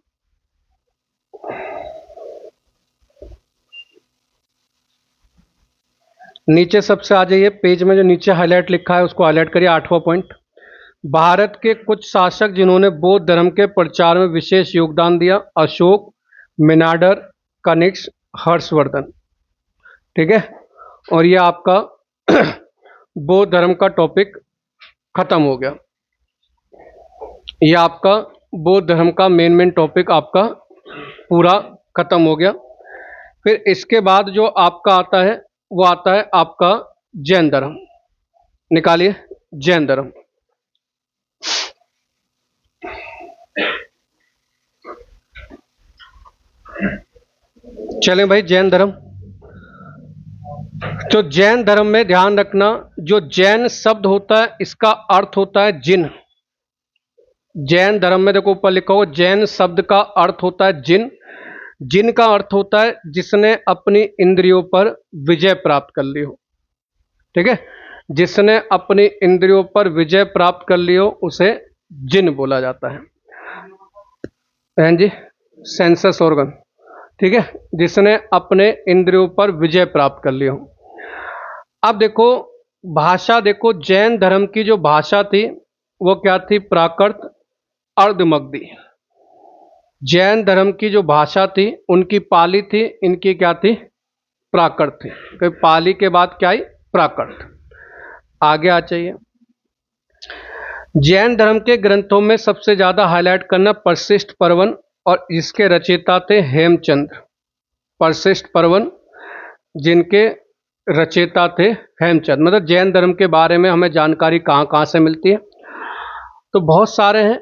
नीचे सबसे आ जाइए, पेज में जो नीचे हाईलाइट लिखा है उसको हाईलाइट करिए, 8वां पॉइंट। भारत के कुछ शासक जिन्होंने बौद्ध धर्म के प्रचार में विशेष योगदान दिया: अशोक, मेनाडर, कनिष्क, हर्षवर्धन। ठीक है, और ये आपका बौद्ध धर्म का टॉपिक खत्म हो गया। ये आपका बौद्ध धर्म का मेन टॉपिक आपका पूरा खत्म हो गया। फिर इसके बाद जो आपका आता है वो आता है आपका जैन धर्म। निकालिए जैन धर्म। चलें भाई, जैन धर्म। तो जैन धर्म में ध्यान रखना, जो जैन शब्द होता है इसका अर्थ होता है जिन। जैन धर्म में देखो ऊपर लिखा हुआ, जैन शब्द का अर्थ होता है जिन। जिन का अर्थ होता है जिसने अपनी इंद्रियों पर विजय प्राप्त कर ली हो। ठीक है, जिसने अपनी इंद्रियों पर विजय प्राप्त कर ली हो उसे जिन बोला जाता है। बहन जी, सेंसस ऑर्गन। ठीक है, जिसने अपने इंद्रियों पर विजय प्राप्त कर ली हो। अब देखो भाषा, देखो जैन धर्म की जो भाषा थी वो क्या थी? प्राकृत अर्धमगधी। जैन धर्म की जो भाषा थी उनकी पाली थी, इनकी क्या थी? प्राकृत थी। तो पाली के बाद क्या आई? प्राकृत। आगे आ चाहिए। जैन धर्म के ग्रंथों में सबसे ज्यादा हाईलाइट करना परशिष्ट पर्वन, और इसके रचयिता थे हेमचंद्र। परशिष्ट पर्वन जिनके रचयिता थे हेमचंद। मतलब जैन धर्म के बारे में हमें जानकारी कहाँ कहाँ से मिलती है? तो बहुत सारे हैं,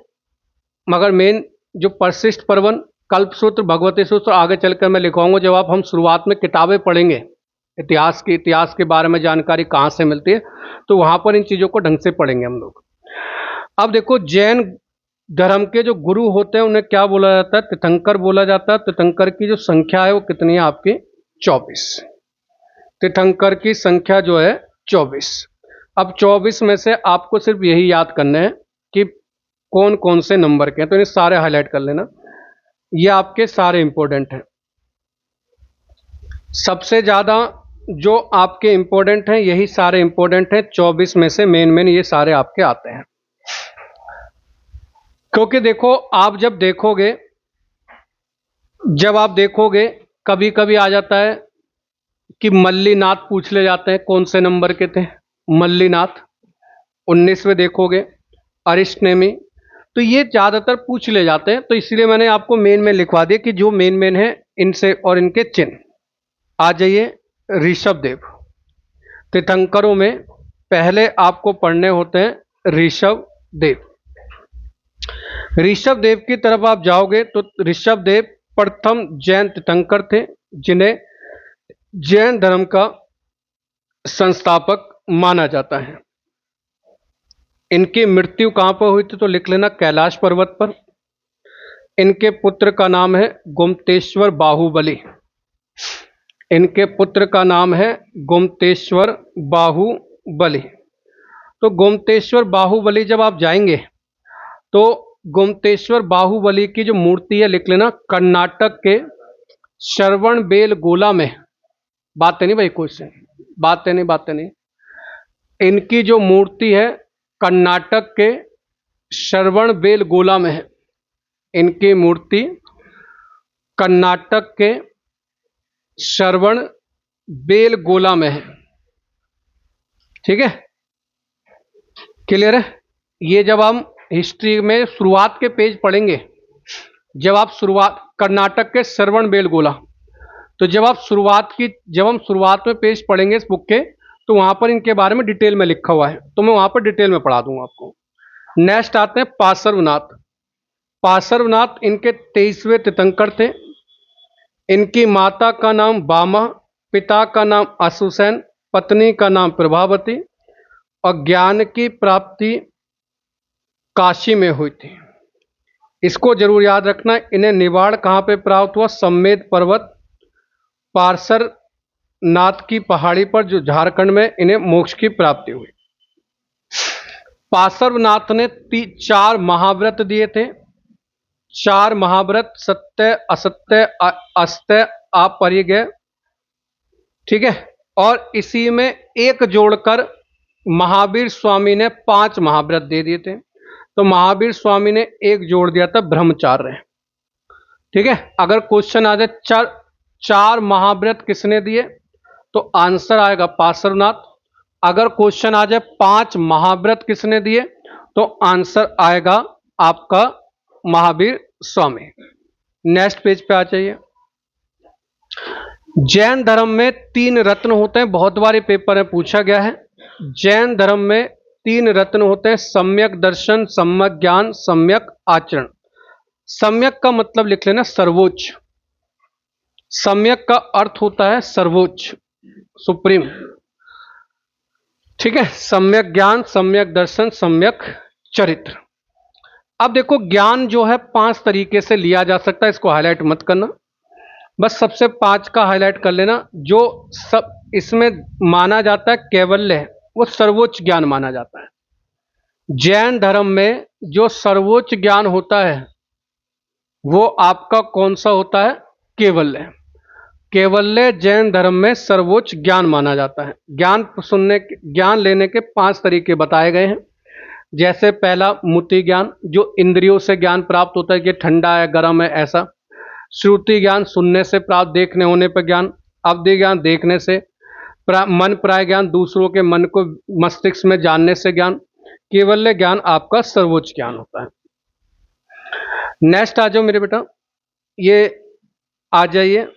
मगर मेन जो परशिष्ट पर्वन, कल्पसूत्र, भगवती सूत्र आगे चलकर मैं लिखवाऊंगा। जब आप हम शुरुआत में किताबें पढ़ेंगे इतिहास के बारे में जानकारी कहाँ से मिलती है, तो वहाँ पर इन चीज़ों को ढंग से पढ़ेंगे हम लोग। अब देखो जैन धर्म के जो गुरु होते हैं उन्हें क्या बोला जाता है? तीर्थंकर बोला जाता है। तीर्थंकर की जो संख्या है वो कितनी है आपकी? 24। तीर्थंकर की संख्या जो है 24। अब 24 में से आपको सिर्फ यही याद करना है कि कौन कौन से नंबर के हैं, तो इन्हें सारे हाईलाइट कर लेना। ये आपके सारे इंपॉर्टेंट हैं। सबसे ज़्यादा जो आपके इंपॉर्टेंट हैं यही सारे इंपॉर्टेंट हैं। 24 में से मेन ये सारे आपके आते हैं। क्योंकि देखो आप जब आप देखोगे कभी कभी आ जाता है कि मल्लीनाथ पूछ ले जाते हैं, कौन से नंबर के थे मल्लीनाथ? 19वें देखोगे, अरिष्टनेमी। तो ये ज़्यादातर पूछ ले जाते हैं, तो इसलिए मैंने आपको मेन में लिखवा दिया कि जो मेन है इनसे और इनके चिन्ह। आ जाइए ऋषभदेव। तीर्थंकरों में पहले आपको पढ़ने होते हैं ऋषभदेव। ऋषभदेव की तरफ आप जाओगे तो ऋषभदेव प्रथम जैन तीर्थंकर थे जिन्हें जैन धर्म का संस्थापक माना जाता है। इनकी मृत्यु कहां पर हुई थी? तो लिख लेना कैलाश पर्वत पर। इनके पुत्र का नाम है गोमतेश्वर बाहुबली। इनके पुत्र का नाम है गोमतेश्वर बाहुबली। तो गोमतेश्वर बाहुबली जब आप जाएंगे तो गोमतेश्वर बाहुबली की जो मूर्ति है लिख लेना कर्नाटक के श्रवणबेलगोला में। बातें नहीं भाई, क्वेश्चन, बातें नहीं। इनकी जो मूर्ति है कर्नाटक के श्रवणबेलगोला में है। इनकी मूर्ति कर्नाटक के श्रवणबेलगोला में है। ठीक है, क्लियर है? ये जब हम हिस्ट्री में शुरुआत के पेज पढ़ेंगे, जब आप कर्नाटक के श्रवणबेलगोला, तो जब हम शुरुआत में पेज पढ़ेंगे इस बुक के, तो वहां पर इनके बारे में डिटेल में लिखा हुआ है, तो मैं वहां पर डिटेल में पढ़ा दूंगा आपको। नेक्स्ट आते हैं पार्श्वनाथ। पार्श्वनाथ इनके 23वें तीर्थंकर थे। इनकी माता का नाम बामा, पिता का नाम अशुसेन, पत्नी का नाम प्रभावती, और ज्ञान की प्राप्ति काशी में हुई थी। इसको जरूर याद रखना। इन्हें निवाड़ कहाँ पे प्राप्त हुआ? सम्मेद पर्वत, पार्श्वनाथ की पहाड़ी पर, जो झारखंड में इन्हें मोक्ष की प्राप्ति हुई। पार्श्वनाथ ने 4 महाव्रत दिए थे। 4 महाव्रत, सत्य, असत्य, अस्त्य, अपरिग्रह। ठीक है, और इसी में एक जोड़कर महावीर स्वामी ने 5 महाव्रत दे दिए थे। तो महावीर स्वामी ने एक जोड़ दिया था ब्रह्मचार्य। ठीक है, अगर क्वेश्चन आ जाए 4 महाव्रत किसने दिए तो आंसर आएगा पार्श्वनाथ। अगर क्वेश्चन आ जाए 5 महाव्रत किसने दिए तो आंसर आएगा आपका महावीर स्वामी। नेक्स्ट पेज पे आ जाइए। जैन धर्म में 3 रत्न होते हैं, बहुत बार पेपर में पूछा गया है। जैन धर्म में 3 रत्न होते हैं, सम्यक दर्शन, सम्यक ज्ञान, सम्यक आचरण। सम्यक का मतलब लिख लेना सर्वोच्च। सम्यक का अर्थ होता है सर्वोच्च, सुप्रीम। ठीक है, सम्यक ज्ञान, सम्यक दर्शन, सम्यक चरित्र। अब देखो ज्ञान जो है 5 तरीके से लिया जा सकता है, इसको हाईलाइट मत करना, बस सबसे 5 का हाईलाइट कर लेना। जो सब इसमें माना जाता है कैवल्य है, वो सर्वोच्च ज्ञान माना जाता है। जैन धर्म में जो सर्वोच्च ज्ञान होता है वो आपका कौन सा होता है? कैवल्य। कैवल्य जैन धर्म में सर्वोच्च ज्ञान माना जाता है। ज्ञान लेने के 5 तरीके बताए गए हैं। जैसे पहला मुति ज्ञान, जो इंद्रियों से ज्ञान प्राप्त होता है कि ठंडा है, गर्म है, ऐसा। श्रुति ज्ञान, सुनने से प्राप्त, देखने होने पर ज्ञान। अवधि ज्ञान, देखने से। मन प्राय ज्ञान, दूसरों के मन को मस्तिष्क में जानने से ज्ञान। कैवल्य ज्ञान आपका सर्वोच्च ज्ञान होता है। नेक्स्ट आ जाओ मेरे बेटा, ये आ जाइए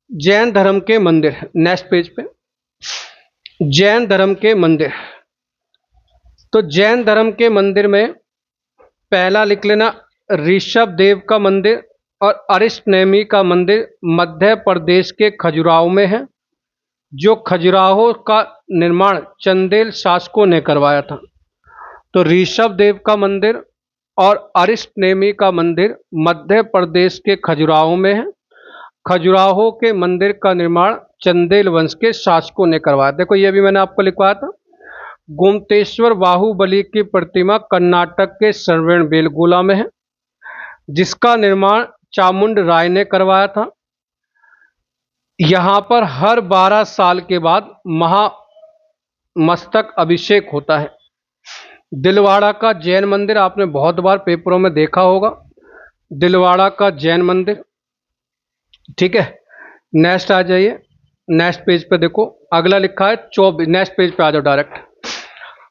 जैन धर्म के मंदिर। नेक्स्ट पेज पे जैन धर्म के मंदिर। तो जैन धर्म के मंदिर में पहला लिख लेना ऋषभ देव का मंदिर और अरिष्टनेमी का मंदिर मध्य प्रदेश के खजुराहो में है। जो खजुराहो का निर्माण चंदेल शासकों ने करवाया था। तो ऋषभ देव का मंदिर और अरिष्टनेमी का मंदिर मध्य प्रदेश के खजुराहो में है। खजुराहो के मंदिर का निर्माण चंदेल वंश के शासकों ने करवाया। देखो ये भी मैंने आपको लिखवाया था। गोमतेश्वर बाहुबली की प्रतिमा कर्नाटक के श्रवणबेलगोला में है, जिसका निर्माण चामुंड राय ने करवाया था। यहां पर हर 12 साल के बाद महामस्तक अभिषेक होता है। दिलवाड़ा का जैन मंदिर आपने बहुत बार पेपरों में देखा होगा, दिलवाड़ा का जैन मंदिर। ठीक है, नेक्स्ट आ जाइए। नेक्स्ट पेज पे देखो अगला लिखा है 24। नेक्स्ट पेज पे आ जाओ डायरेक्ट।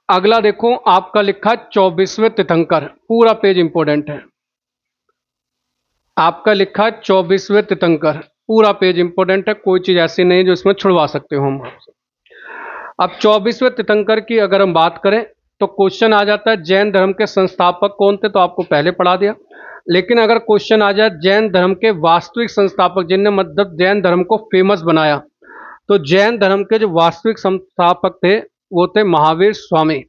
अगला देखो आपका लिखा है 24वें तीर्थंकर। पूरा पेज इंपॉर्टेंट है। आपका लिखा है 24वें तीर्थंकर, पूरा पेज इंपॉर्टेंट है। कोई चीज ऐसी नहीं जो इसमें छुड़वा सकते हो हम। अब 24वें तीर्थंकर की अगर हम बात करें तो क्वेश्चन आ जाता है जैन धर्म के संस्थापक कौन थे, तो आपको पहले पढ़ा दिया। लेकिन अगर क्वेश्चन आ जाए जैन धर्म के वास्तविक संस्थापक, जिनने मतलब जैन धर्म को फेमस बनाया, तो जैन धर्म के जो वास्तविक संस्थापक थे वो थे महावीर स्वामी।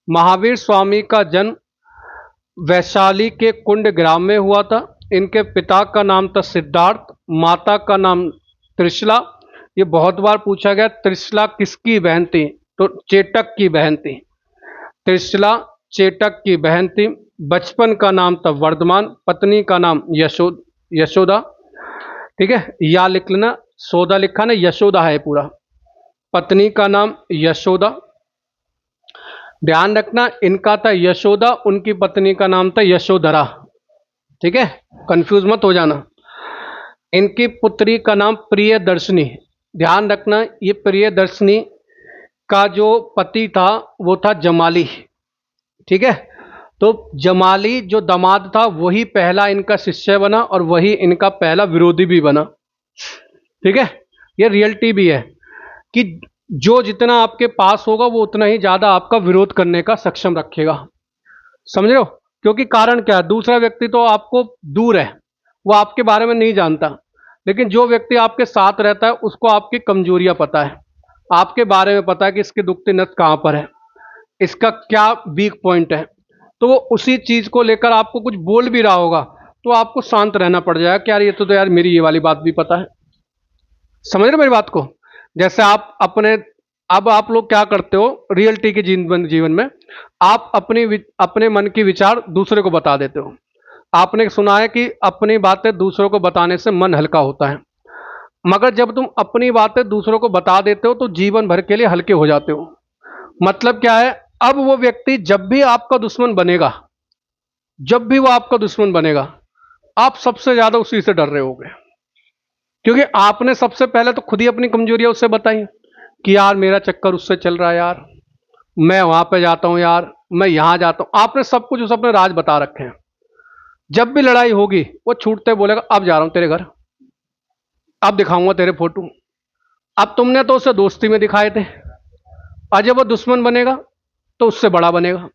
महावीर स्वामी का जन्म वैशाली के कुंड ग्राम में हुआ था। इनके पिता का नाम था सिद्धार्थ, माता का नाम त्रिशला। ये बहुत बार पूछा गया त्रिशला किसकी बहन थी, तो चेटक की बहन थी। त्रिशला चेटक की बहन थी। बचपन का नाम था वर्धमान, पत्नी का नाम यशोदा। ठीक है, या लिख लेना, सोदा लिखा ना, यशोदा है पूरा। पत्नी का नाम यशोदा। ध्यान रखना इनका था यशोदा, उनकी पत्नी का नाम था यशोधरा। ठीक है, कंफ्यूज मत हो जाना। इनकी पुत्री का नाम प्रियदर्शनी। ध्यान रखना ये प्रियदर्शनी का जो पति था वो था जमाली। ठीक है, तो जमाली जो दामाद था वही पहला इनका शिष्य बना और वही इनका पहला विरोधी भी बना। ठीक है, ये रियलिटी भी है कि जो जितना आपके पास होगा वो उतना ही ज्यादा आपका विरोध करने का सक्षम रखेगा। समझ रहे हो? क्योंकि कारण क्या है, दूसरा व्यक्ति तो आपको दूर है, वो आपके बारे में नहीं जानता, लेकिन जो व्यक्ति आपके साथ रहता है उसको आपकी कमजोरियां पता है, आपके बारे में पता है कि इसकी दुखती नस कहां पर है, इसका क्या वीक पॉइंट है। तो वो उसी चीज को लेकर आपको कुछ बोल भी रहा होगा तो आपको शांत रहना पड़ जाएगा कि यार ये तो यार मेरी ये वाली बात भी पता है। समझ रहे मेरी बात को? जैसे आप अब आप लोग क्या करते हो रियलिटी के जीवन में, आप अपने मन की विचार दूसरे को बता देते हो। आपने सुना है कि अपनी बातें दूसरों को बताने से मन हल्का होता है। मगर जब तुम अपनी बातें दूसरों को बता देते हो तो जीवन भर के लिए हल्के हो जाते हो। मतलब क्या है, अब वो व्यक्ति जब भी आपका दुश्मन बनेगा, जब भी वो आपका दुश्मन बनेगा, आप सबसे ज्यादा उसी से डर रहे होगे, क्योंकि आपने सबसे पहले तो खुद ही अपनी कमजोरियां उससे बताई कि यार मेरा चक्कर उससे चल रहा है, यार मैं वहां पे जाता हूं, यार मैं यहां जाता हूं, आपने सब कुछ उस अपने राज बता रखे हैं। जब भी लड़ाई होगी वो छूटते बोलेगा अब जा रहा हूं तेरे घर, अब दिखाऊंगा तेरे फोटो। अब तुमने तो उसे दोस्ती में दिखाए थे, और जब वो दुश्मन बनेगा तो उससे बड़ा बनेगा।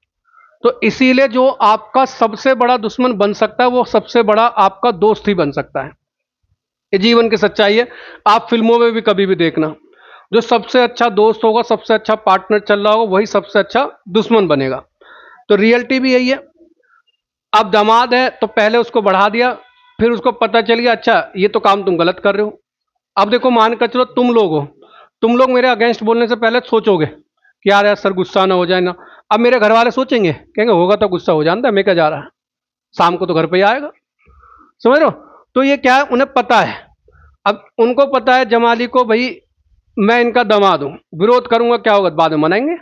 तो इसीलिए जो आपका सबसे बड़ा दुश्मन बन सकता है वो सबसे बड़ा आपका दोस्त ही बन सकता है। ये जीवन की सच्चाई है। आप फिल्मों में भी कभी भी देखना, जो सबसे अच्छा दोस्त होगा, सबसे अच्छा पार्टनर चल रहा होगा, वही सबसे अच्छा दुश्मन बनेगा। तो रियलिटी भी यही है। अब दामाद है तो पहले उसको बढ़ा दिया, फिर उसको पता चल गया अच्छा ये तो काम तुम गलत कर रहे हो। अब देखो मान कर चलो तुम लोग हो, तुम लोग मेरे अगेंस्ट बोलने से पहले सोचोगे कि यार यार सर गुस्सा ना हो जाए ना। अब मेरे घर वाले सोचेंगे, कहेंगे होगा तो गुस्सा हो जानता है, मैं क्या जा रहा है, शाम को तो घर पे ही आएगा। समझ रहे हो? तो ये क्या है, उन्हें पता है। अब उनको पता है जमाली को, भाई मैं इनका दामाद हूं, विरोध करूंगा क्या होगा, बाद में मनाएंगे,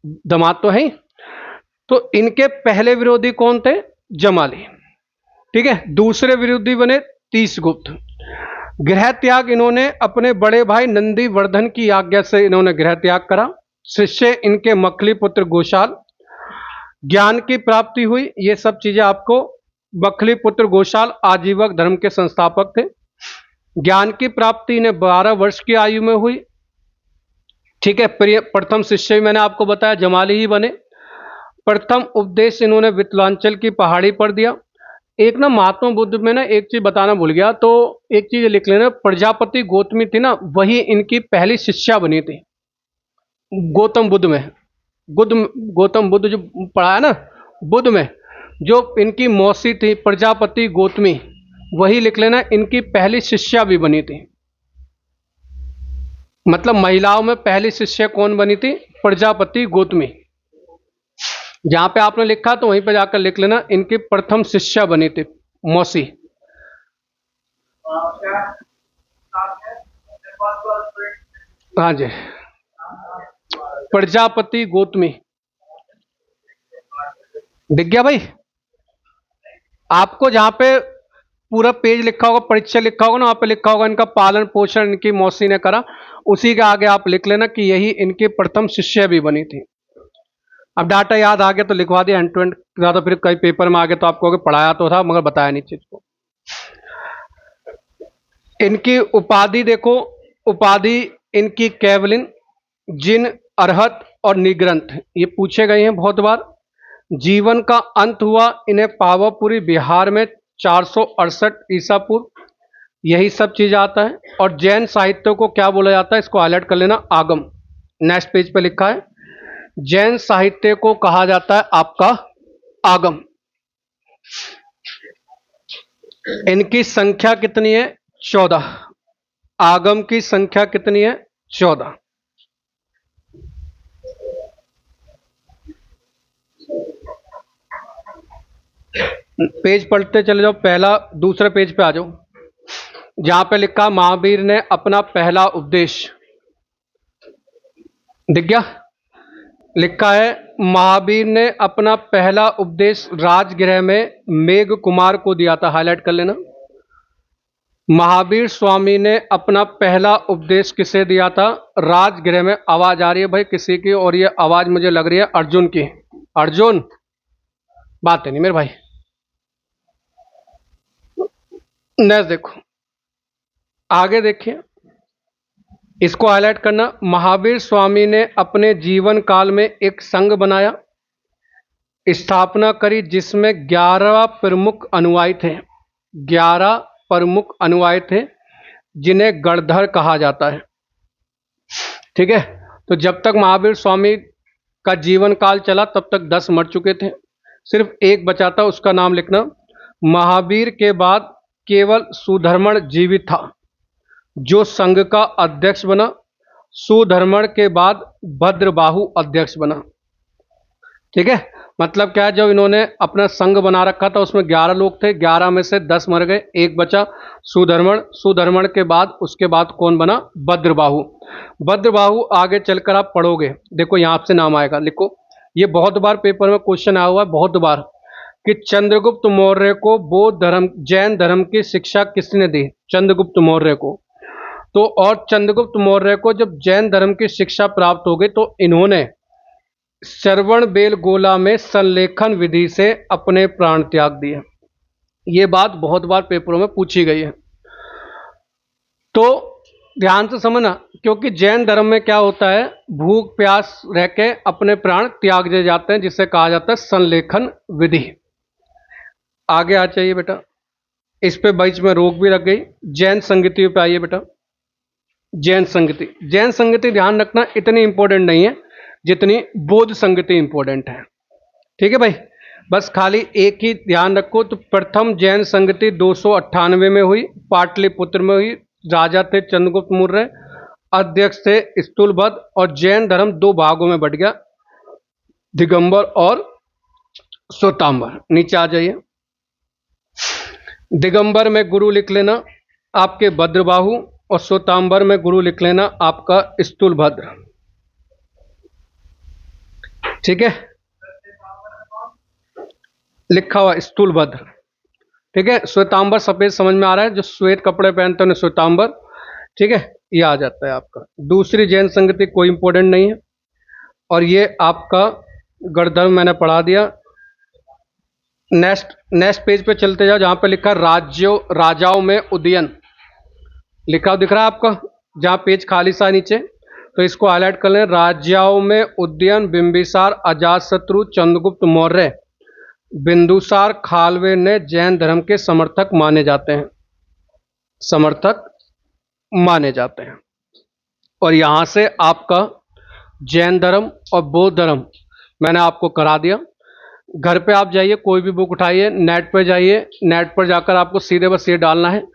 दामाद तो है ही। तो इनके पहले विरोधी कौन थे? जमाली। ठीक है, दूसरे विरोधी बने तीसगुप्त। गृह त्याग इन्होंने अपने बड़े भाई नंदी वर्धन की आज्ञा से इन्होंने गृह त्याग करा। शिष्य इनके मखली पुत्र गोशाल। ज्ञान की प्राप्ति हुई, ये सब चीजें आपको, मखली पुत्र गोशाल आजीवक धर्म के संस्थापक थे। ज्ञान की प्राप्ति इन्हें 12 वर्ष की आयु में हुई। ठीक है, प्रथम शिष्य भी मैंने आपको बताया जमाली ही बने। प्रथम उपदेश इन्होंने वितलांचल की पहाड़ी पर दिया। एक ना महात्मा बुद्ध में ना एक चीज बताना भूल गया, तो एक चीज लिख लेना, प्रजापति गौतमी थी ना, वही इनकी पहली शिष्या बनी थी गौतम बुद्ध में। बुद्ध, गौतम बुद्ध जो पढ़ा है ना बुद्ध में, जो इनकी मौसी थी प्रजापति गौतमी, वही लिख लेना इनकी पहली शिष्या भी बनी थी। मतलब महिलाओं में पहली शिष्या कौन बनी थी? प्रजापति गौतमी। जहां पे आपने लिखा तो वहीं पे जाकर लिख लेना इनकी प्रथम शिष्या बनी थी मौसी। हाँ जी, प्रजापति गौतमी। दिख गया भाई? आपको जहां पे पूरा पेज लिखा होगा, परिचय लिखा होगा ना, वहां पे लिखा होगा इनका पालन पोषण इनकी मौसी ने करा, उसी के आगे आप लिख लेना कि यही इनकी प्रथम शिष्या भी बनी थी। अब डाटा याद आ गया तो लिखवा दिया एंड टू एंड, ज्यादा फिर कई पेपर में आ गया तो आपको पढ़ाया तो था मगर बताया नहीं चीज को। इनकी उपाधि देखो, उपाधि इनकी कैवलिन, जिन, अरहत और निग्रंथ, ये पूछे गए हैं बहुत बार। जीवन का अंत हुआ इन्हें पावापुरी बिहार में 468 ईसा पूर्व, यही सब चीज आता है। और जैन साहित्य को क्या बोला जाता है, इसको हाईलाइट कर लेना, आगम। नेक्स्ट पेज पे लिखा है जैन साहित्य को कहा जाता है आपका आगम। इनकी संख्या कितनी है? 14। आगम की संख्या कितनी है? 14। पेज पढ़ते चले जाओ, पहला दूसरे पेज पे आ जाओ, जहां पे लिखा महावीर ने अपना पहला उपदेश। दिख गया? लिखा है महावीर ने अपना पहला उपदेश राजगृह में मेघ कुमार को दिया था, हाईलाइट कर लेना। महावीर स्वामी ने अपना पहला उपदेश किसे दिया था? राजगृह में। आवाज आ रही है भाई किसी की, और ये आवाज मुझे लग रही है अर्जुन की। अर्जुन, बात है नहीं मेरे भाई। नेक्स्ट देखो, आगे देखिए, इसको हाईलाइट करना। महावीर स्वामी ने अपने जीवन काल में एक संघ बनाया, स्थापना करी, जिसमें 11 प्रमुख अनुयायी थे। 11 प्रमुख अनुयायी थे जिन्हें गणधर कहा जाता है। ठीक है, तो जब तक महावीर स्वामी का जीवन काल चला तब तक 10 मर चुके थे, सिर्फ एक बचा था, उसका नाम लिखना। महावीर के बाद केवल सुधर्मण जीवित था जो संघ का अध्यक्ष बना। सुधर्मण के बाद भद्रबाहु अध्यक्ष बना। ठीक है, मतलब क्या है, जब इन्होंने अपना संघ बना रखा था उसमें 11 लोग थे, 11 में से 10 मर गए, एक बचा सुधर्मण। सुधर्मण के बाद उसके बाद कौन बना? भद्रबाहु। भद्रबाहु आगे चलकर आप पढ़ोगे, देखो यहाँ से नाम आएगा, लिखो। ये बहुत बार पेपर में क्वेश्चन आया हुआ है, बहुत बार, कि चंद्रगुप्त मौर्य को बौद्ध धर्म, जैन धर्म की शिक्षा किसने दी? चंद्रगुप्त मौर्य को। तो और चंद्रगुप्त मौर्य को जब जैन धर्म की शिक्षा प्राप्त हो गई तो इन्होंने श्रवण बेलगोला में संलेखन विधि से अपने प्राण त्याग दिए। ये बात बहुत बार पेपरों में पूछी गई है, तो ध्यान से समझना, क्योंकि जैन धर्म में क्या होता है, भूख प्यास रह के अपने प्राण त्याग दिए जाते हैं, जिसे कहा जाता है संलेखन विधि। आगे आ जाइए बेटा, इस पे बीच में रोक भी रख गई। जैन संगति पे आइए बेटा। जैन संगति, जैन संगति ध्यान रखना इतनी इंपॉर्टेंट नहीं है जितनी बौद्ध संगति इंपॉर्टेंट है। ठीक है भाई, बस खाली एक ही ध्यान रखो। तो प्रथम जैन संगति 298 में हुई, पाटलिपुत्र में हुई। राजा थे चंद्रगुप्त मौर्य, अध्यक्ष थे स्थूलभद्र, और जैन धर्म दो भागों में बट गया, दिगंबर और श्वेतांबर। नीचे आ जाइए, दिगंबर में गुरु लिख लेना आपके भद्रबाहु, और श्वेतांबर में गुरु लिख लेना आपका स्थूलभद्र। ठीक है, लिखा हुआ स्थूलभद्र। ठीक है, श्वेतांबर सफेद समझ में आ रहा है, जो श्वेत कपड़े पहनते हैं श्वेतांबर। ठीक है, ये आ जाता है आपका। दूसरी जैन संगति कोई इंपॉर्टेंट नहीं है, और ये आपका गणधर्म मैंने पढ़ा दिया। नेक्स्ट पेज पे चलते जाओ, जहां पे लिखा राज्यों राजाओं में उदयन लिखा दिख रहा है आपका, जहां पेज खाली सा नीचे, तो इसको हाईलाइट कर लें। राज्यों में उदयन बिंबिसार, अजातशत्रु, चंद्रगुप्त मौर्य, बिंदुसार, खालवे ने जैन धर्म के समर्थक माने जाते हैं, समर्थक माने जाते हैं। और यहां से आपका जैन धर्म और बौद्ध धर्म मैंने आपको करा दिया। घर पे आप जाइए, कोई भी बुक उठाइए, नेट पे जाइए, नेट पर जाकर आपको सीधे बस ये डालना है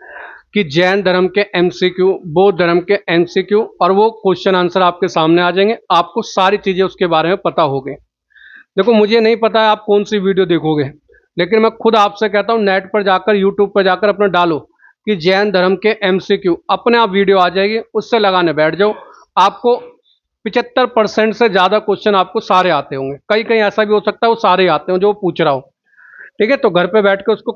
कि जैन धर्म के एमसीक्यू, बौद्ध धर्म के एमसीक्यू, और वो क्वेश्चन आंसर आपके सामने आ जाएंगे। आपको सारी चीजें उसके बारे में पता हो गई। देखो मुझे नहीं पता है आप कौन सी वीडियो देखोगे, लेकिन मैं खुद आपसे कहता हूं नेट पर जाकर, यूट्यूब पर जाकर अपना डालो कि जैन धर्म के एमसीक्यू, अपने आप वीडियो आ जाएगी, उससे लगाने बैठ जाओ। आपको 75% से ज्यादा क्वेश्चन आपको सारे आते होंगे। कहीं कहीं ऐसा भी हो सकता है वो सारे आते हो जो पूछ रहा हो। ठीक है, तो घर पे बैठ के उसको